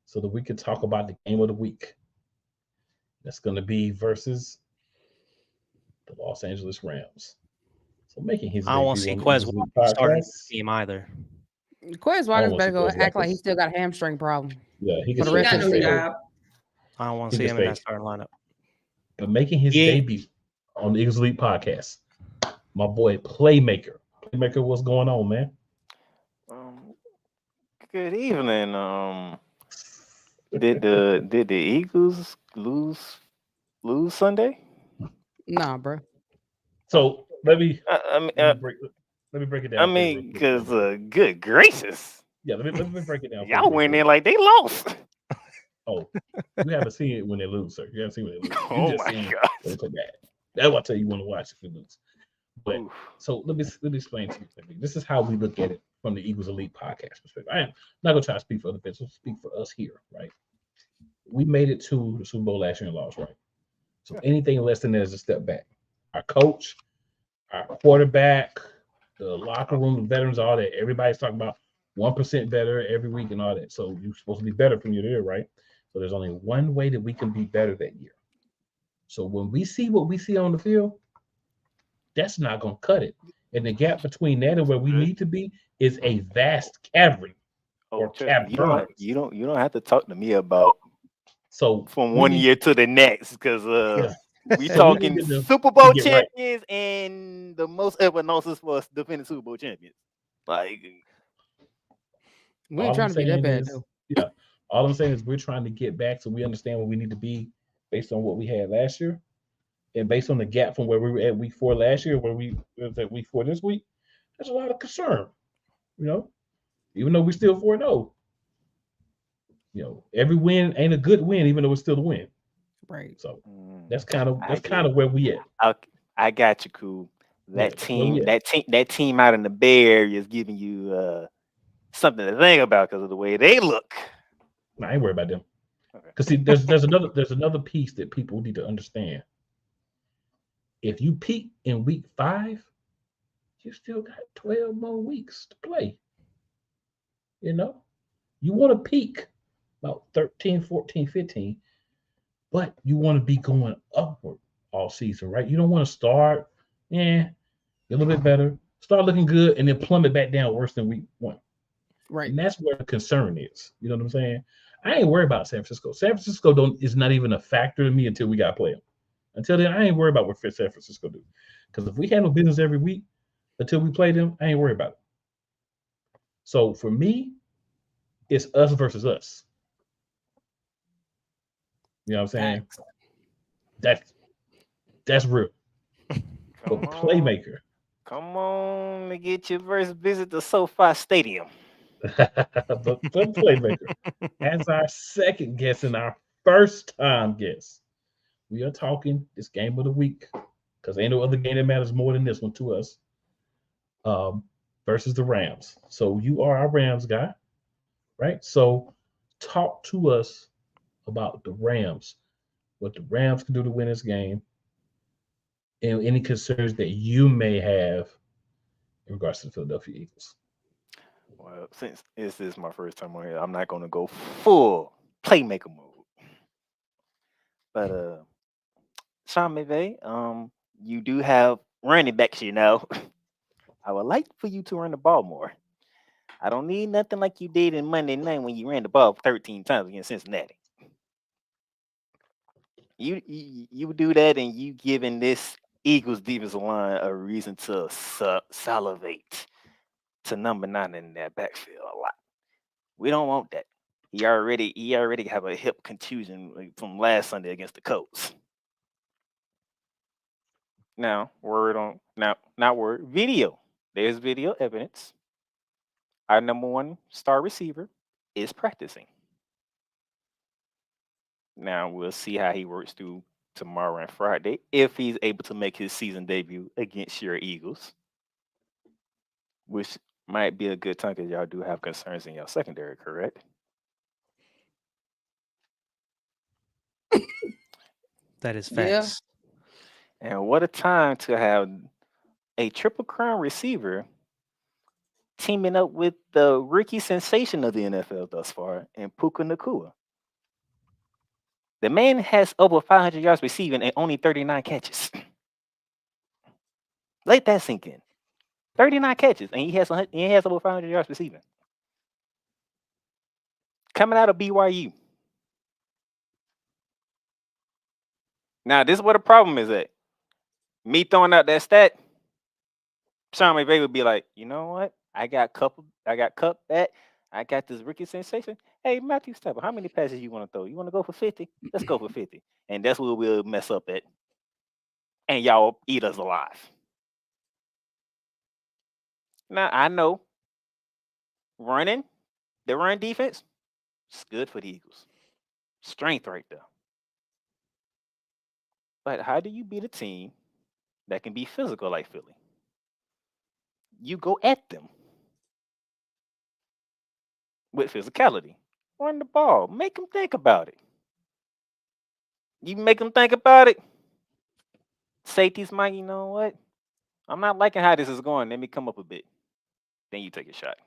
so that we can talk about the game of the week. That's going to be versus the Los Angeles Rams. So making his I don't want to see debut on the Quez Eagles League Walker starting podcast. this team either. Quez I Watkins don't better go want to see Quez act like he Watkins. still got a hamstring problem. Yeah, he For can the rest stay. of Got the no season. job. I don't want to He see can him in that stay. starting lineup. But making his Yeah. debut on the Eagles League podcast, my boy Playmaker. Playmaker, what's going on, man? Good evening. Did the Eagles lose Sunday? Nah, bro. So let me I break it down. for you real quick. because good gracious, Yeah, let me break it down. for you y'all real went quick. in like they lost. Oh, you haven't seen it when they lose, sir. You haven't seen when they lose. You Oh just my seen god! when they play bad. That's why I tell you want to watch if they lose. But Oof. so let me explain to you. This is how we look at it from the Eagles Elite podcast perspective. I am not gonna try to speak for other people. Speak for us here, right? We made it to the Super Bowl last year and lost, right? So anything less than that is a step back. Our coach, our quarterback, the locker room, the veterans, all that. Everybody's talking about 1% better every week and all that. So you're supposed to be better from year to year, right? So there's only one way that we can be better that year. So when we see what we see on the field, that's not going to cut it. And the gap between that and where we need to be is a vast cavern. Or trust me, caverns. you don't have to talk to me about So from we one need- year to the next because we So talking need to Super Bowl get right. champions and the most ever nonsense for us defending Super Bowl champions. Like We All ain't trying I'm to be that saying bad is- though. Yeah. All I'm saying is we're trying to get back so we understand where we need to be based on what we had last year. And based on the gap from where we were at week 4 last year, where we was at week 4 this week, there's a lot of concern. You know, even though we're still 4-0. You know, every win ain't a good win, even though it's still a win. Right. So that's kind of I get it. where we at. I got you, cool. Yeah, That where we team, at? that team out in the Bay Area is giving you something to think about because of the way they look. No, I ain't worried about them. Okay. Because see, there's another piece that people need to understand. If you peak in week 5, you still got 12 more weeks to play. You know, you want to peak about 13, 14, 15, but you want to be going upward all season, right? You don't want to start, get a little bit better, start looking good, and then plummet back down worse than week 1. Right. And that's where the concern is. You know what I'm saying? I ain't worried about San Francisco. San Francisco is not even a factor to me until we got to play them. Until then, I ain't worried about what San Francisco do. Because if we handle business every week, until we play them, I ain't worried about it. So for me, it's us versus us. You know what I'm saying? That's real. But playmaker. Come on to get your first visit to SoFi Stadium. but playmaker. As our second guest and our first time guest, we are talking this game of the week because ain't no other game that matters more than this one to us. Versus the Rams. So you are our Rams guy, right? So talk to us about the Rams, what the Rams can do to win this game, and any concerns that you may have in regards to the Philadelphia Eagles. Well, since this is my first time on here, I'm not going to go full playmaker mode. But Sean McVay, you do have running backs, you know. I would like for you to run the ball more. I don't need nothing like you did in Monday night when you ran the ball 13 times against Cincinnati. You do that, and you giving this Eagles defensive line a reason to salivate to number 9 in that backfield a lot. We don't want that. He already have a hip contusion from last Sunday against the Colts. Now, video. There's video evidence. Our number 1 star receiver is practicing. Now, we'll see how he works through tomorrow and Friday if he's able to make his season debut against your Eagles, which might be a good time because y'all do have concerns in your secondary, correct? That is facts. Yeah. And what a time to have a Triple Crown receiver teaming up with the rookie sensation of the NFL thus far, and Puka Nacua. The man has over 500 yards receiving and only 39 catches. Let that sink in. 39 catches, and he has over 500 yards receiving. Coming out of BYU. Now, this is where the problem is at. Me throwing out that stat, Sean McVay would be like, you know what? I got cup that. I got this rookie sensation. Hey, Matthew Stafford, how many passes you want to throw? You want to go for 50? Let's go for 50. And that's where we'll mess up at. And y'all eat us alive. Now, I know the run defense, it's good for the Eagles. Strength right there. But how do you beat a team that can be physical like Philly? You go at them with physicality. Run the ball. Make them think about it. You make them think about it. Safeties might, you know what? I'm not liking how this is going. Let me come up a bit. Then you take a shot.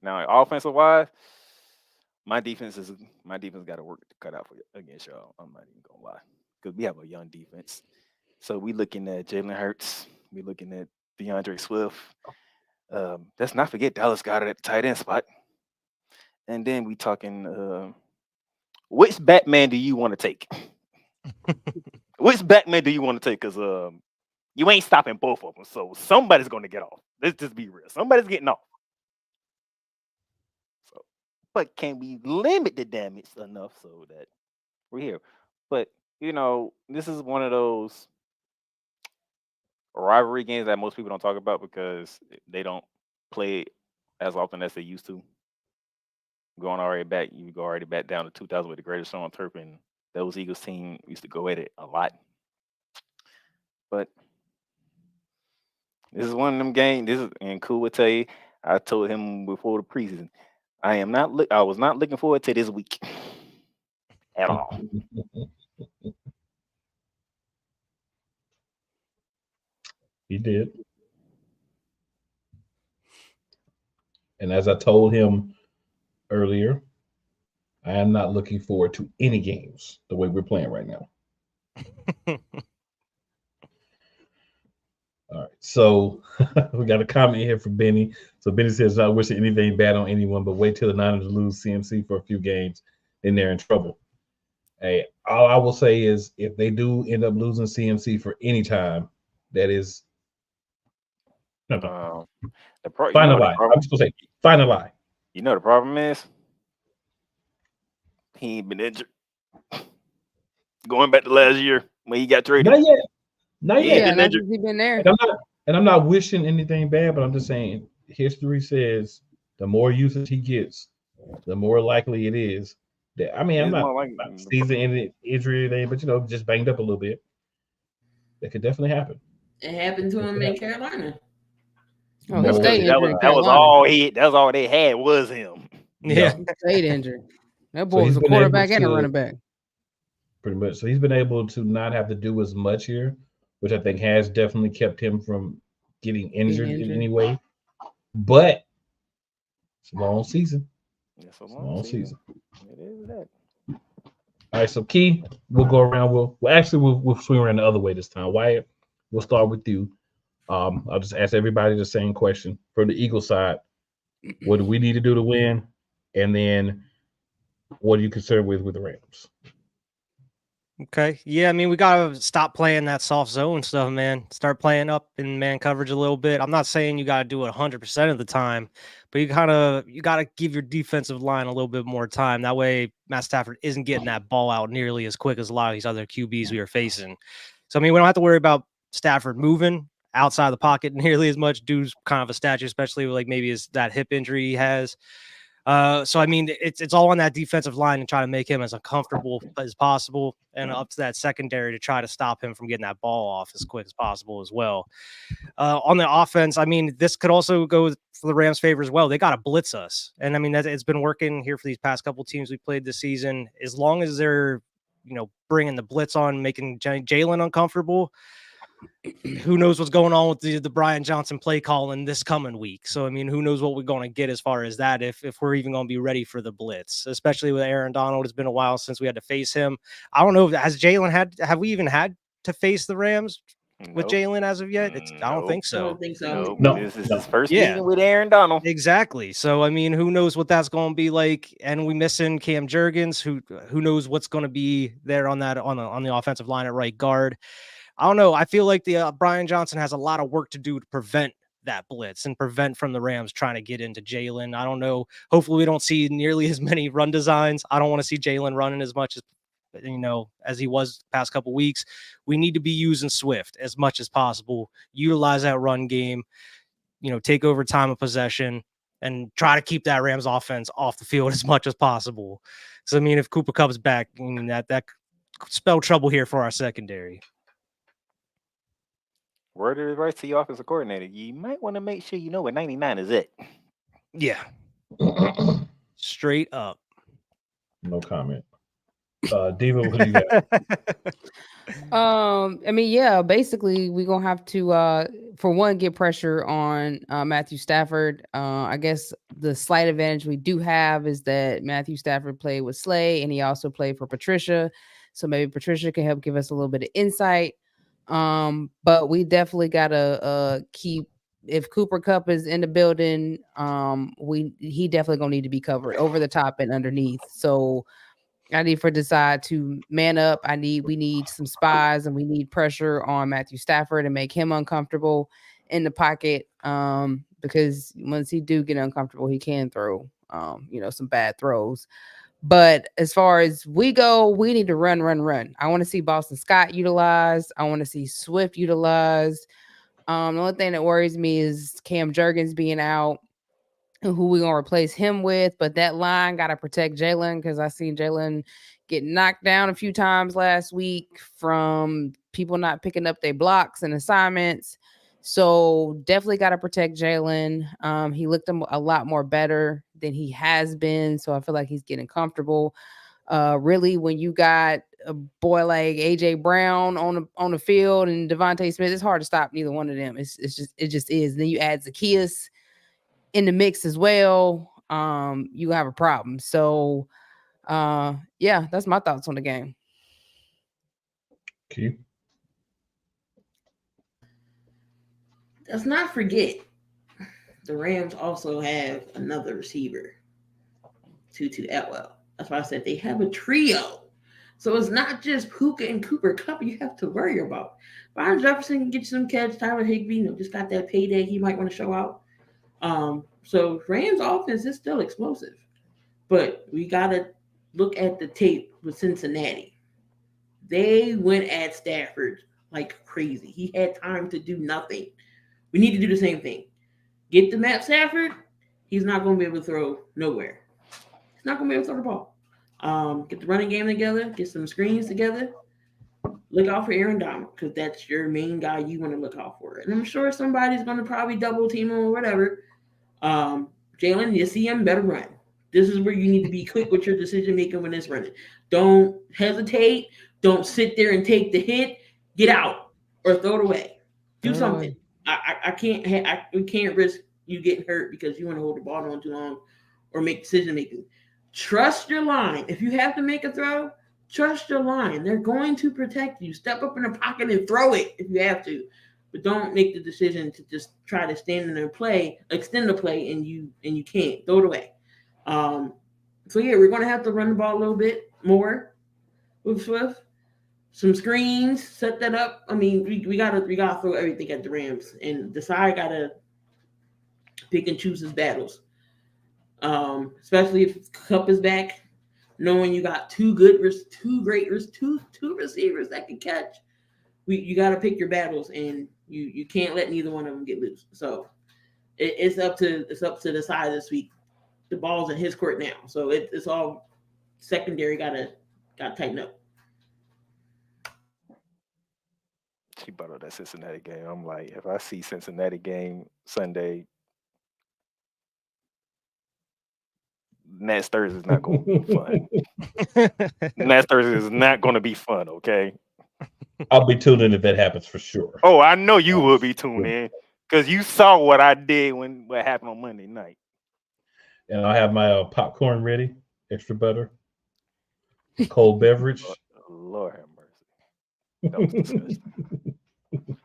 Now, offensive wise, my defense got to work to cut out against y'all. I'm not even gonna lie, because we have a young defense. So we looking at Jalen Hurts. We looking at DeAndre Swift. Let's not forget Dallas Goedert at the tight end spot. And then we talking, which Batman do you want to take? Which Batman do you want to take? Because you ain't stopping both of them. So somebody's going to get off. Let's just be real. Somebody's getting off. So, but can we limit the damage enough so that we're here? But, you know, this is one of those rivalry games that most people don't talk about because they don't play as often as they used to. You go already back down to 2000 with the greatest show on turf, and those Eagles team used to go at it a lot. But this is one of them games. And Cool would tell you, I told him before the preseason, I was not looking forward to this week at all. He did. And as I told him earlier, I am not looking forward to any games the way we're playing right now. All right. So we got a comment here from Benny. So Benny says, not wishing anything bad on anyone, but wait till the Niners lose CMC for a few games, then they're in trouble. Hey, all I will say is if they do end up losing CMC for any time, that is No. Find a lie. I'm just gonna say, find a lie. You know the problem is he ain't been injured. Going back to last year when he got traded. Not yet. Not Yeah, yet. been injured. He's been there. And I'm not wishing anything bad, but I'm just saying history says the more usage he gets, the more likely it is that I'm not season injury or anything, but just banged up a little bit. That could definitely happen. It happened to him in Carolina. Oh, he stayed injured. That was all they had was him. Yeah. He stayed injured. That boy was a quarterback and a running back. Pretty much. So he's been able to not have to do as much here, which I think has definitely kept him from getting injured in any way. But it's a long season. It's a long season. It is that. All right, so Key, we'll go around. We'll swing around the other way this time. Wyatt, we'll start with you. I'll just ask everybody the same question. For the Eagle side, what do we need to do to win? And then what are you concerned with the Rams? Okay. Yeah, I mean, we got to stop playing that soft zone stuff, man. Start playing up in man coverage a little bit. I'm not saying you got to do it 100% of the time, but you got to give your defensive line a little bit more time. That way, Matt Stafford isn't getting that ball out nearly as quick as a lot of these other QBs we are facing. So, I mean, we don't have to worry about Stafford moving outside the pocket nearly as much. Dude's kind of a statue, especially like maybe that hip injury he has. So I mean, it's all on that defensive line and try to make him as uncomfortable as possible, and up to that secondary to try to stop him from getting that ball off as quick as possible as well. On the offense, I mean, this could also go for the Rams' favor as well. They got to blitz us, and I mean it's been working here for these past couple teams we played this season. As long as they're bringing the blitz on, making Jalen uncomfortable. Who knows what's going on with the Brian Johnson play calling this coming week? So, I mean, who knows what we're going to get as far as that, if we're even going to be ready for the blitz, especially with Aaron Donald. It's been a while since we had to face him. I don't know. Have we even had to face the Rams with Jalen as of yet? I don't think so. I don't think so. No. This is his first season with Aaron Donald. Exactly. So, I mean, who knows what that's going to be like? And we missing Cam Jurgens, who knows what's going to be there on the offensive line at right guard. I don't know. I feel like the Brian Johnson has a lot of work to do to prevent that blitz and prevent from the Rams trying to get into Jalen. I don't know. Hopefully we don't see nearly as many run designs. I don't want to see Jalen running as much as he was the past couple weeks. We need to be using Swift as much as possible. Utilize that run game, take over time of possession and try to keep that Rams offense off the field as much as possible. So, I mean, if Cooper Kupp's back, that could spell trouble here for our secondary. Word of advice to your offensive coordinator: you might want to make sure you know what 99 is it. Yeah. Straight up. No comment. Diva, what do you got? I mean, yeah, basically we're gonna have to for one get pressure on Matthew Stafford. I guess the slight advantage we do have is that Matthew Stafford played with Slay and he also played for Patricia. So maybe Patricia can help give us a little bit of insight. But we definitely gotta keep, if Cooper Kupp is in the building, he definitely gonna need to be covered over the top and underneath. So I need for Desai to man up. We need some spies and we need pressure on Matthew Stafford and make him uncomfortable in the pocket. Because once he do get uncomfortable, he can throw some bad throws. But as far as we go, we need to run. I want to see Boston Scott utilized. I want to see Swift utilized. The only thing that worries me is Cam Jurgens being out and who we're going to replace him with. But that line got to protect Jalen, because I seen Jalen get knocked down a few times last week from people not picking up their blocks and assignments. So definitely got to protect Jalen. He looked a lot more better than he has been. So I feel like he's getting comfortable. Really, when you got a boy like AJ Brown on the field and Devontae Smith, it's hard to stop neither one of them. It just is. And then you add Zacchaeus in the mix as well. You have a problem. So yeah, that's my thoughts on the game. Okay. Let's not forget, the Rams also have another receiver, Tutu Atwell. That's why I said they have a trio. So it's not just Puka and Cooper Kupp you have to worry about. Byron Jefferson can get you some catch. Tyler Higbee, just got that payday he might want to show out. So Rams offense is still explosive. But we got to look at the tape with Cincinnati. They went at Stafford like crazy. He had time to do nothing. We need to do the same thing. Get to Matt Stafford. He's not going to be able to throw nowhere. He's not going to be able to throw the ball. Get the running game together. Get some screens together. Look out for Aaron Donald because that's your main guy you want to look out for. And I'm sure somebody's going to probably double team him or whatever. Jalen, you see him, better run. This is where you need to be quick with your decision making when it's running. Don't hesitate. Don't sit there and take the hit. Get out or throw it away. Do something. We can't risk you getting hurt because you want to hold the ball on too long or make decision making. Trust your line. If you have to make a throw, trust your line. They're going to protect you. Step up in the pocket and throw it if you have to. But don't make the decision to just try to stand in there and play, extend the play, and you can't. Throw it away. We're going to have to run the ball a little bit more with Swift. Some screens, set that up. I mean, we gotta throw everything at the Rams, and Desai gotta pick and choose his battles. Especially if Kupp is back, knowing you got two great receivers that can catch. You got to pick your battles, and you can't let neither one of them get loose. So it's up to Desai this week. The ball's in his court now, so it's all secondary. Gotta tighten up. She brought up that Cincinnati game. I'm like, if I see Cincinnati game Sunday, next Thursday is not going to be fun. Next Thursday is not going to be fun, okay? I'll be tuned in if that happens for sure. Oh, I know you will be tuned in because you saw what I did what happened on Monday night. And I'll have my popcorn ready, extra butter, cold beverage. Lord have mercy. That was disgusting.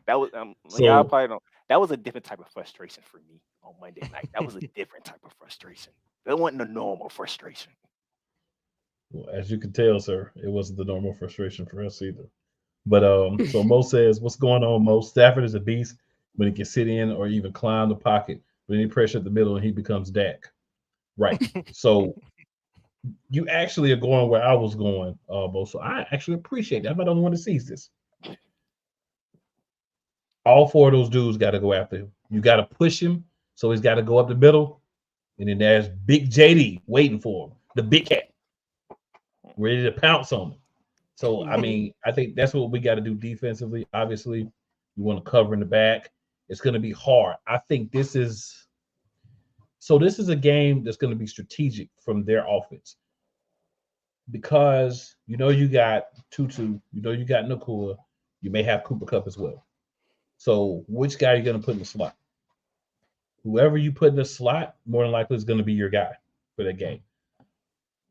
That was y'all probably don't. That was a different type of frustration for me on Monday night. That was a different type of frustration. That wasn't a normal frustration. Well, as you can tell, sir, it wasn't the normal frustration for us either. But so Mo says, what's going on, Mo? Stafford is a beast when he can sit in or even climb the pocket with any pressure at the middle, and he becomes Dak. Right. So you actually are going where I was going, Mo. So I actually appreciate that. I'm not the only one that sees this. All four of those dudes got to go after him. You got to push him, so he's got to go up the middle. And then there's Big JD waiting for him, the big cat, ready to pounce on him. So, I mean, I think that's what we got to do defensively. Obviously, you want to cover in the back. It's going to be hard. I think this is a game that's going to be strategic from their offense because you got Tutu, you got Nakua, you may have Cooper Kupp as well. So which guy are you going to put in the slot? Whoever you put in the slot, more than likely is going to be your guy for that game.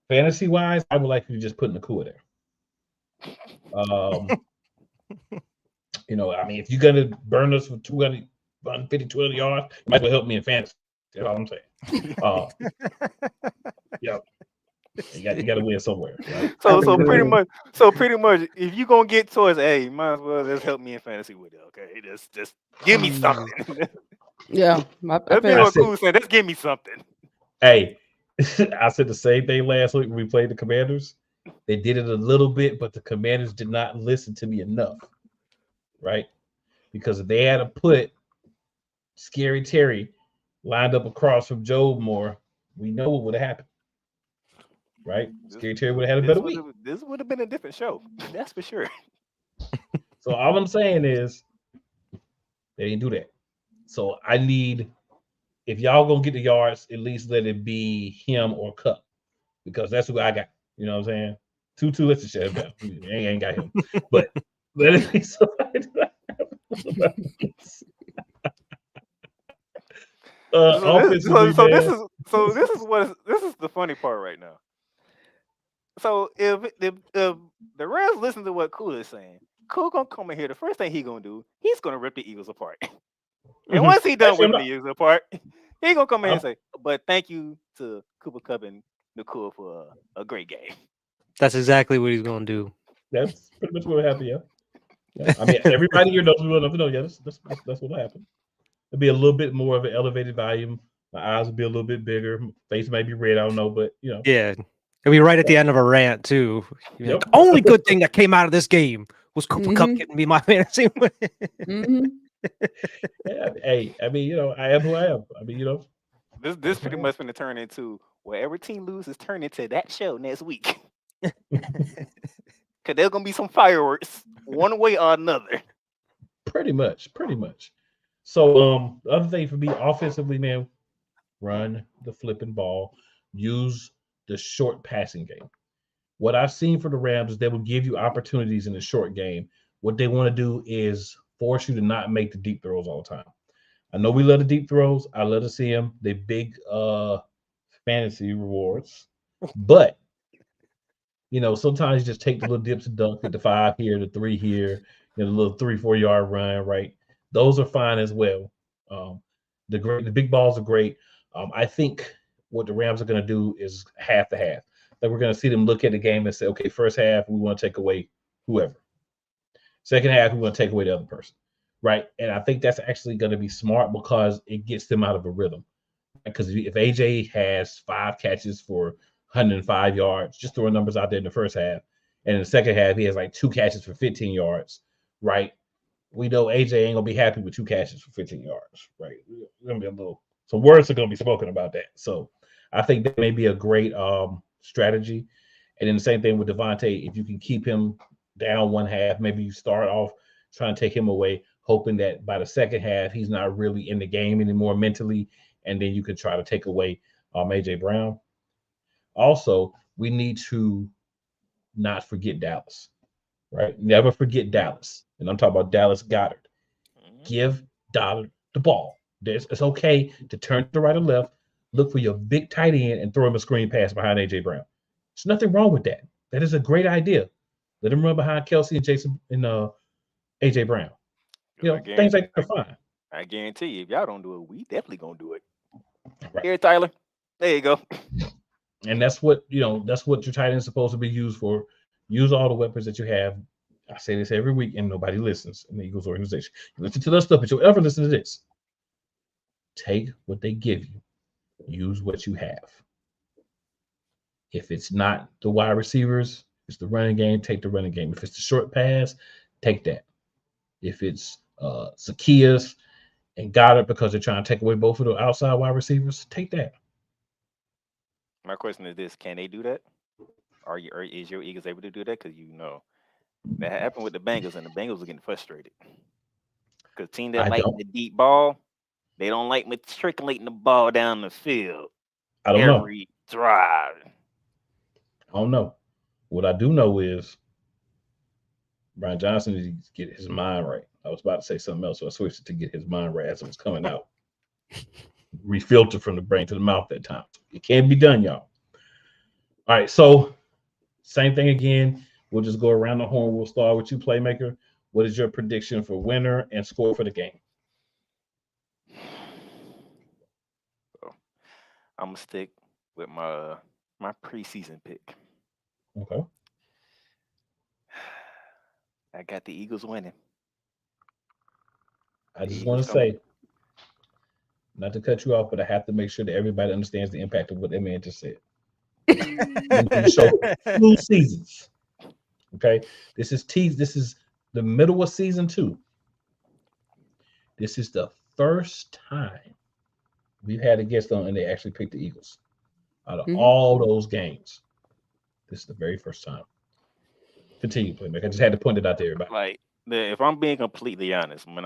Fantasy-wise, I would like you to just put Nakua there. I mean, if you're going to burn us for 250, 200 yards, you might as well help me in fantasy. That's all I'm saying. Yeah. You got to win somewhere. Right? So pretty much, if you're gonna get towards A, you might as well just help me in fantasy with it. Okay, just give me something. Yeah, that's what Cool said. Just give me something. Hey, I said the same thing last week when we played the Commanders. They did it a little bit, but the Commanders did not listen to me enough, right? Because if they had to put Scary Terry lined up across from Joe Moore, we know what would have happened. Right? Scary Terry would have had a better week. This would have been a different show. That's for sure. So all I'm saying is they didn't do that. So I need, if y'all gonna get the yards, at least let it be him or Kupp. Because that's who I got. You know what I'm saying? Tutu, let's just shut him down. Ain't got him. But let it be somebody. This is the funny part right now. So if the Rams listen to what Cool is saying, Cool gonna come in here. The first thing he gonna do, he's gonna rip the Eagles apart. And once he done ripping the Eagles apart, he gonna come in and say, "But thank you to Cooper Kupp and Nakua for a great game." That's exactly what he's going to do. That's pretty much what will happen. Yeah. I mean, everybody here knows well enough to know. Yeah, that's what will happen. It'll be a little bit more of an elevated volume. My eyes will be a little bit bigger. Face may be red. I don't know, but Yeah. It'll be right at the end of a rant, too. You'll be like, Yep. the only good thing that came out of this game was Cooper Kupp Mhm. getting me my fantasy win. Mhm. Yeah. Hey, I mean, I am who I am. I mean, This pretty much going to turn into wherever team loses, turn into that show next week. Because there's going to be some fireworks one way or another. pretty much. So, the other thing for me, offensively, man, run the flipping ball, use the short passing game. What I've seen for the Rams is they will give you opportunities in the short game. What they want to do is force you to not make the deep throws all the time. I know we love the deep throws. I love to see them. They big fantasy rewards. But sometimes you just take the little dips and dunk at the 5 here, the 3 here, the little 3-4 yard run, right? Those are fine as well. The big balls are great. I think what the Rams are going to do is half to half. That we're going to see them look at the game and say, okay, first half we want to take away whoever. Second half we want to take away the other person, right? And I think that's actually going to be smart because it gets them out of a rhythm. Because if AJ has 5 catches for 105 yards, just throwing numbers out there in the first half, and in the second half he has like 2 catches for 15 yards, right? We know AJ ain't gonna be happy with 2 catches for 15 yards, right? Gonna be some words are gonna be spoken about that. So I think that may be a great strategy. And then the same thing with Devontae. If you can keep him down one half, maybe you start off trying to take him away, hoping that by the second half he's not really in the game anymore mentally, and then you can try to take away AJ Brown. Also, we need to not forget Dallas, right? Never forget Dallas. And I'm talking about Dallas Goedert. Give Goedert the ball. It's okay to turn to the right or left, look for your big tight end, and throw him a screen pass behind AJ Brown. There's nothing wrong with that. That is a great idea. Let him run behind Kelsey and Jason and AJ Brown. Things like that are fine. I guarantee you, if y'all don't do it, we definitely gonna do it. Right. Here, Tyler. There you go. And that's what your tight end is supposed to be used for. Use all the weapons that you have. I say this every week, and nobody listens in the Eagles organization. You listen to that stuff, but you'll ever listen to this. Take what they give you. Use what you have. If it's not the wide receivers, it's the running game, take the running game. If it's the short pass, take that. If it's Zacchaeus and Goedert because they're trying to take away both of the outside wide receivers, take that. My question is this: can they do that? Is your Eagles able to do that? Because that happened with the Bengals, and the Bengals were getting frustrated. Because team that like the deep ball, they don't like matriculating the ball down the field. I don't know. Every drive. I don't know. What I do know is Brian Johnson needs to get his mind right. I was about to say something else, so I switched it to get his mind right as it was coming out. Refilter from the brain to the mouth at times. It can be done, y'all. All right, so same thing again. We'll just go around the horn. We'll start with you, Playmaker. What is your prediction for winner and score for the game? I'm gonna stick with my preseason pick. Okay. I got the Eagles winning. I just want to say, not to cut you off, but I have to make sure that everybody understands the impact of what that man just said. Show 2 seasons. Okay, this is the middle of season 2. This is the first time we've had a guest on and they actually picked the Eagles out of all those games. This is the very first time. Continue, Playmaker. I just had to point it out to everybody. If I'm being completely honest, when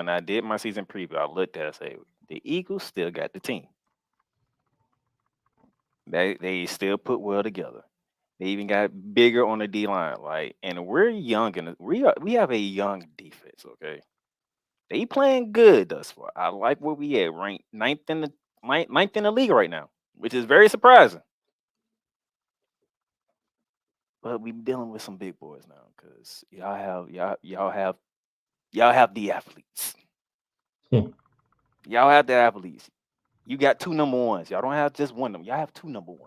I did my season preview, I looked at it and said, the Eagles still got the team. They still put well together. They even got bigger on the D line. And we're young and we have a young defense, okay? They playing good thus far. I like where we at, ranked ninth in the league right now, which is very surprising. But we dealing with some big boys now because y'all have the athletes. Y'all have the athletes. You got 2 number 1s. Y'all don't have just one of them. Y'all have 2 number 1s.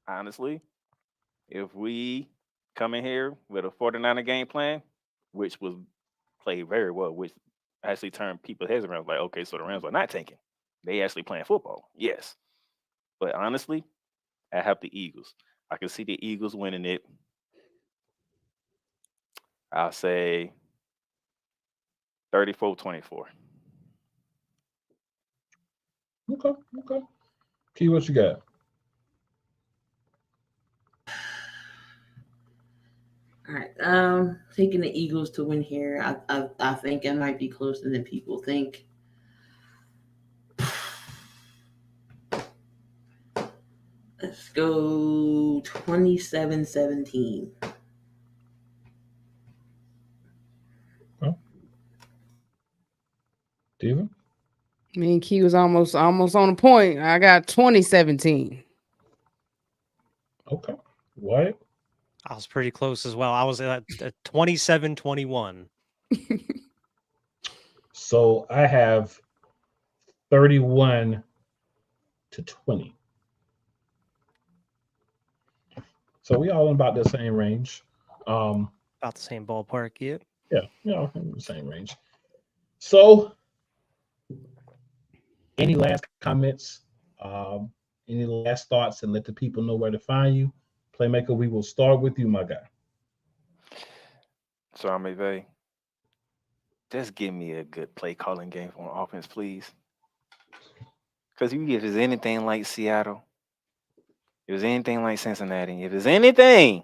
honestly, if we come in here with a 49er game plan, which was played very well, which actually turned people's heads around, like, okay, so the Rams are not tanking. They actually playing football. Yes. But honestly, I have the Eagles. I can see the Eagles winning it. I'll say 34-24. Okay. Key, what you got? All right. Taking the Eagles to win here. I think it might be closer than people think. Let's go 27-17. Steven? Me and Key was almost on the point. I got 2017. Okay. Wyatt? I was pretty close as well. I was at 27-21. So I have 31-20. So we all in about the same range. About the same ballpark, yeah. Yeah, in the same range. So, any last comments? Any last thoughts, and let the people know where to find you? Playmaker, we will start with you, my guy. So McVay, just give me a good play calling game on offense, please. Because if it's anything like Seattle, if it's anything like Cincinnati, if it's anything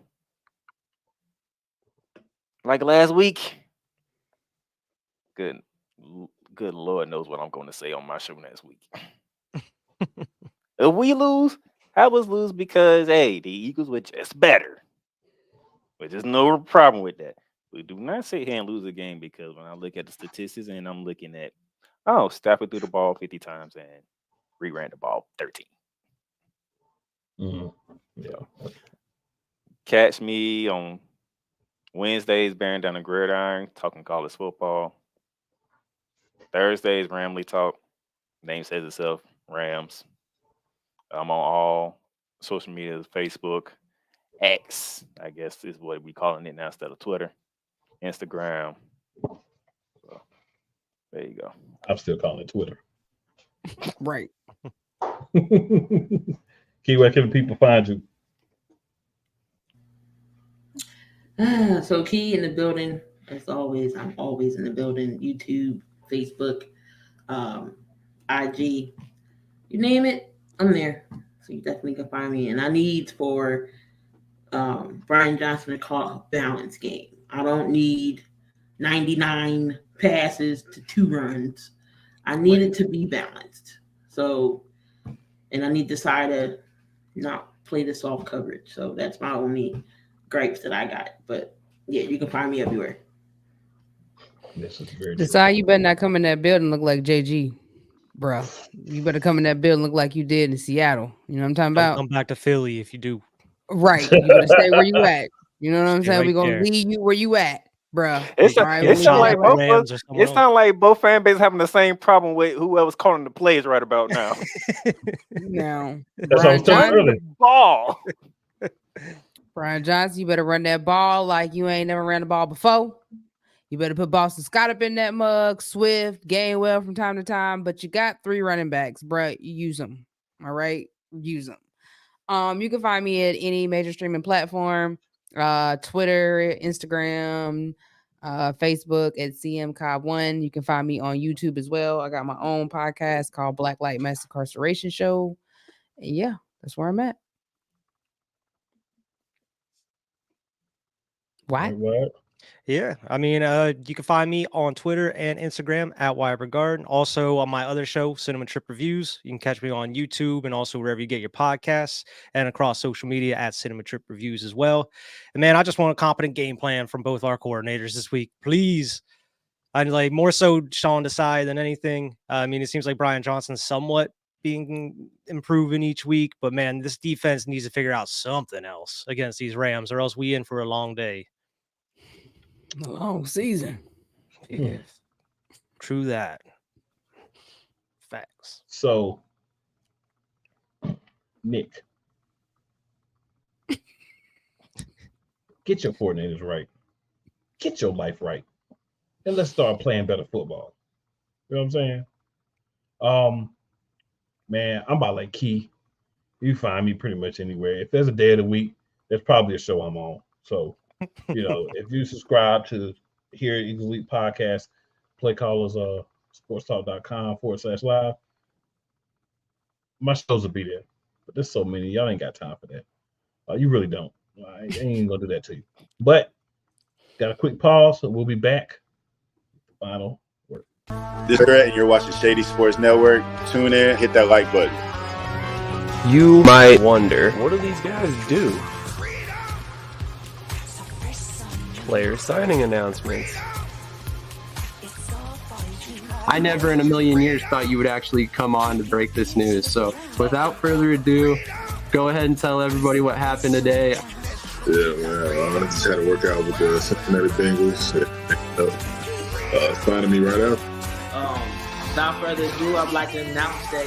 like last week, good Lord knows what I'm going to say on my show next week. If we lose, I was lose because, hey, the Eagles were just better. But there's no problem with that. We do not sit here and lose a game because when I look at the statistics and I'm looking at, Stafford threw the ball 50 times and ran the ball 13. Yeah. Catch me on Wednesdays, bearing down the gridiron, talking college football. Thursdays, Ramley Talk. Name says itself, Rams. I'm on all social media, Facebook, X, I guess is what we calling it now instead of Twitter, Instagram. So, there you go. I'm still calling it Twitter. Right. Key, where can people find you? So Key in the building, as always. I'm always in the building. YouTube, Facebook, IG, you name it, I'm there. So you definitely can find me. And I need for Brian Johnson to call a balanced game. I don't need 99 passes to 2 runs. I need it to be balanced. So, and I need the side to not play the soft coverage. So that's my only gripes that I got. But yeah, you can find me everywhere. This is very Decide you better not come in that building look like JG, bro. You better come in that building look like you did in Seattle. You know what I'm talking Don't about? come back to Philly if you do. Right. You better stay where you at. You know what I'm Stay saying? right We're gonna there. leave you where you at, bro. It sounds like both. It sounds like both fan bases having the same problem with whoever's calling the plays right about now. Now, That's what I was telling earlier. Ball. Brian Johnson, you better run that ball like you ain't never ran the ball before. You better put Boston Scott up in that mug, Swift, Gainwell from time to time, but you got 3 running backs, bro. You use them. All right. Use them. You can find me at any major streaming platform, Twitter, Instagram, Facebook at CMCobb1. You can find me on YouTube as well. I got my own podcast called Black Light Mass Incarceration Show. And yeah, that's where I'm at. Why? Yeah, I mean, you can find me on Twitter and Instagram at Wybergard. Also on my other show, Cinema Trip Reviews. You can catch me on YouTube and also wherever you get your podcasts and across social media at Cinema Trip Reviews as well. And man, I just want a competent game plan from both our coordinators this week, please. I'd like more so Sean Desai than anything. I mean, it seems like Brian Johnson's somewhat being improving each week, but man, this defense needs to figure out something else against these Rams, or else we in for a long day. A long season. Yeah. True that. Facts. So, Nick, Get your coordinators right. Get your life right. And let's start playing better football. You know what I'm saying? Man, I'm about like Key. You find me pretty much anywhere. If there's a day of the week, there's probably a show I'm on. So, if you subscribe to Here at Eagles Elite Podcast, play callers sportstalk.com/live. My shows will be there. But there's so many. Y'all ain't got time for that. You really don't. I ain't gonna do that to you. But got a quick pause, so we'll be back. Final word. This is Brett, and you're watching Shady Sports Network. Tune in, hit that like button. You might wonder, what do these guys do? Player signing announcements. I never in a million years thought you would actually come on to break this news. So without further ado, go ahead and tell everybody what happened today. Yeah, man. I just had to work out with the Cincinnati Bengals. Signing me right out. Without further ado, I'd like to announce that,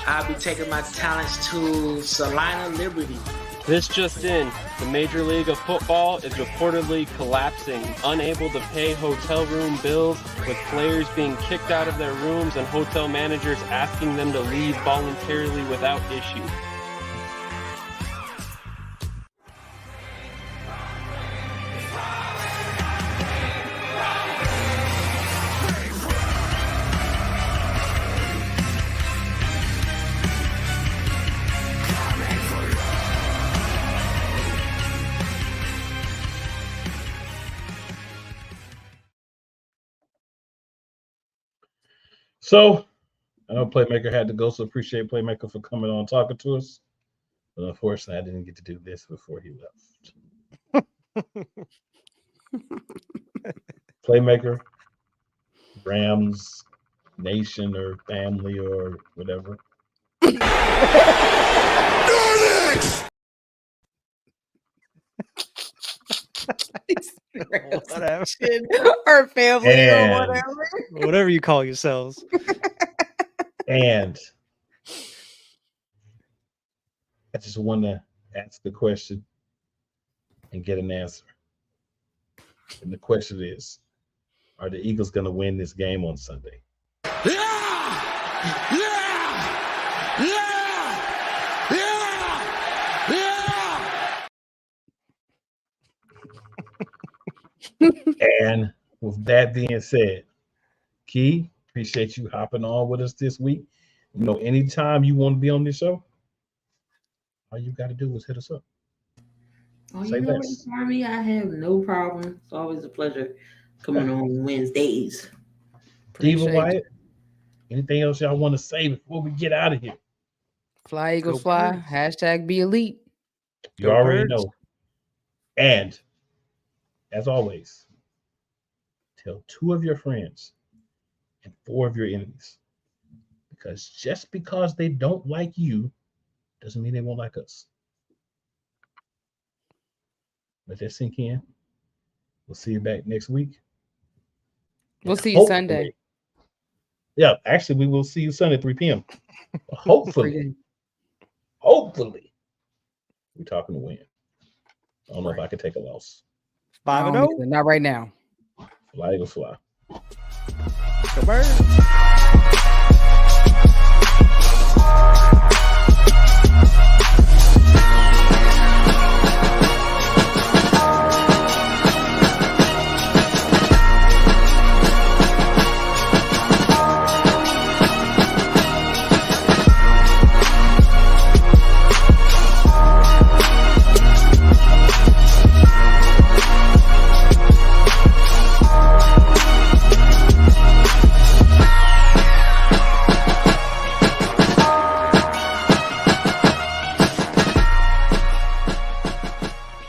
I'll be taking my talents to Salina Liberty. This just in, the Major League of Football is reportedly collapsing, unable to pay hotel room bills, with players being kicked out of their rooms and hotel managers asking them to leave voluntarily without issue. So, I know Playmaker had to go, so appreciate Playmaker for coming on and talking to us. But unfortunately, I didn't get to do this before he left. Playmaker, Rams, Nation, or family, or whatever. Whatever. Or family And- or whatever. Whatever you call yourselves. And I just want to ask the question and get an answer. And the question is, are the Eagles going to win this game on Sunday? And with that being said, Key, appreciate you hopping on with us this week. Anytime you want to be on this show, all you got to do is hit us up. Oh, Say you know less. what, Army? I have no problem. It's always a pleasure coming on Wednesdays. Diva Appreciate Wyatt, anything else y'all want to say before we get out of here? Fly Eagles Go fly. Birds. Hashtag be elite. You Go already Birds. know. And as always, tell 2 of your friends and 4 of your enemies. Because just because they don't like you doesn't mean they won't like us. Let that sink in. We'll see you back next week. We'll And see you Sunday. Yeah, actually, we will see you Sunday at 3 p.m. Hopefully, we're talking to win. I don't know if I can take a loss. 5-0. Not right now. Fly Eagles fly. Go Birds.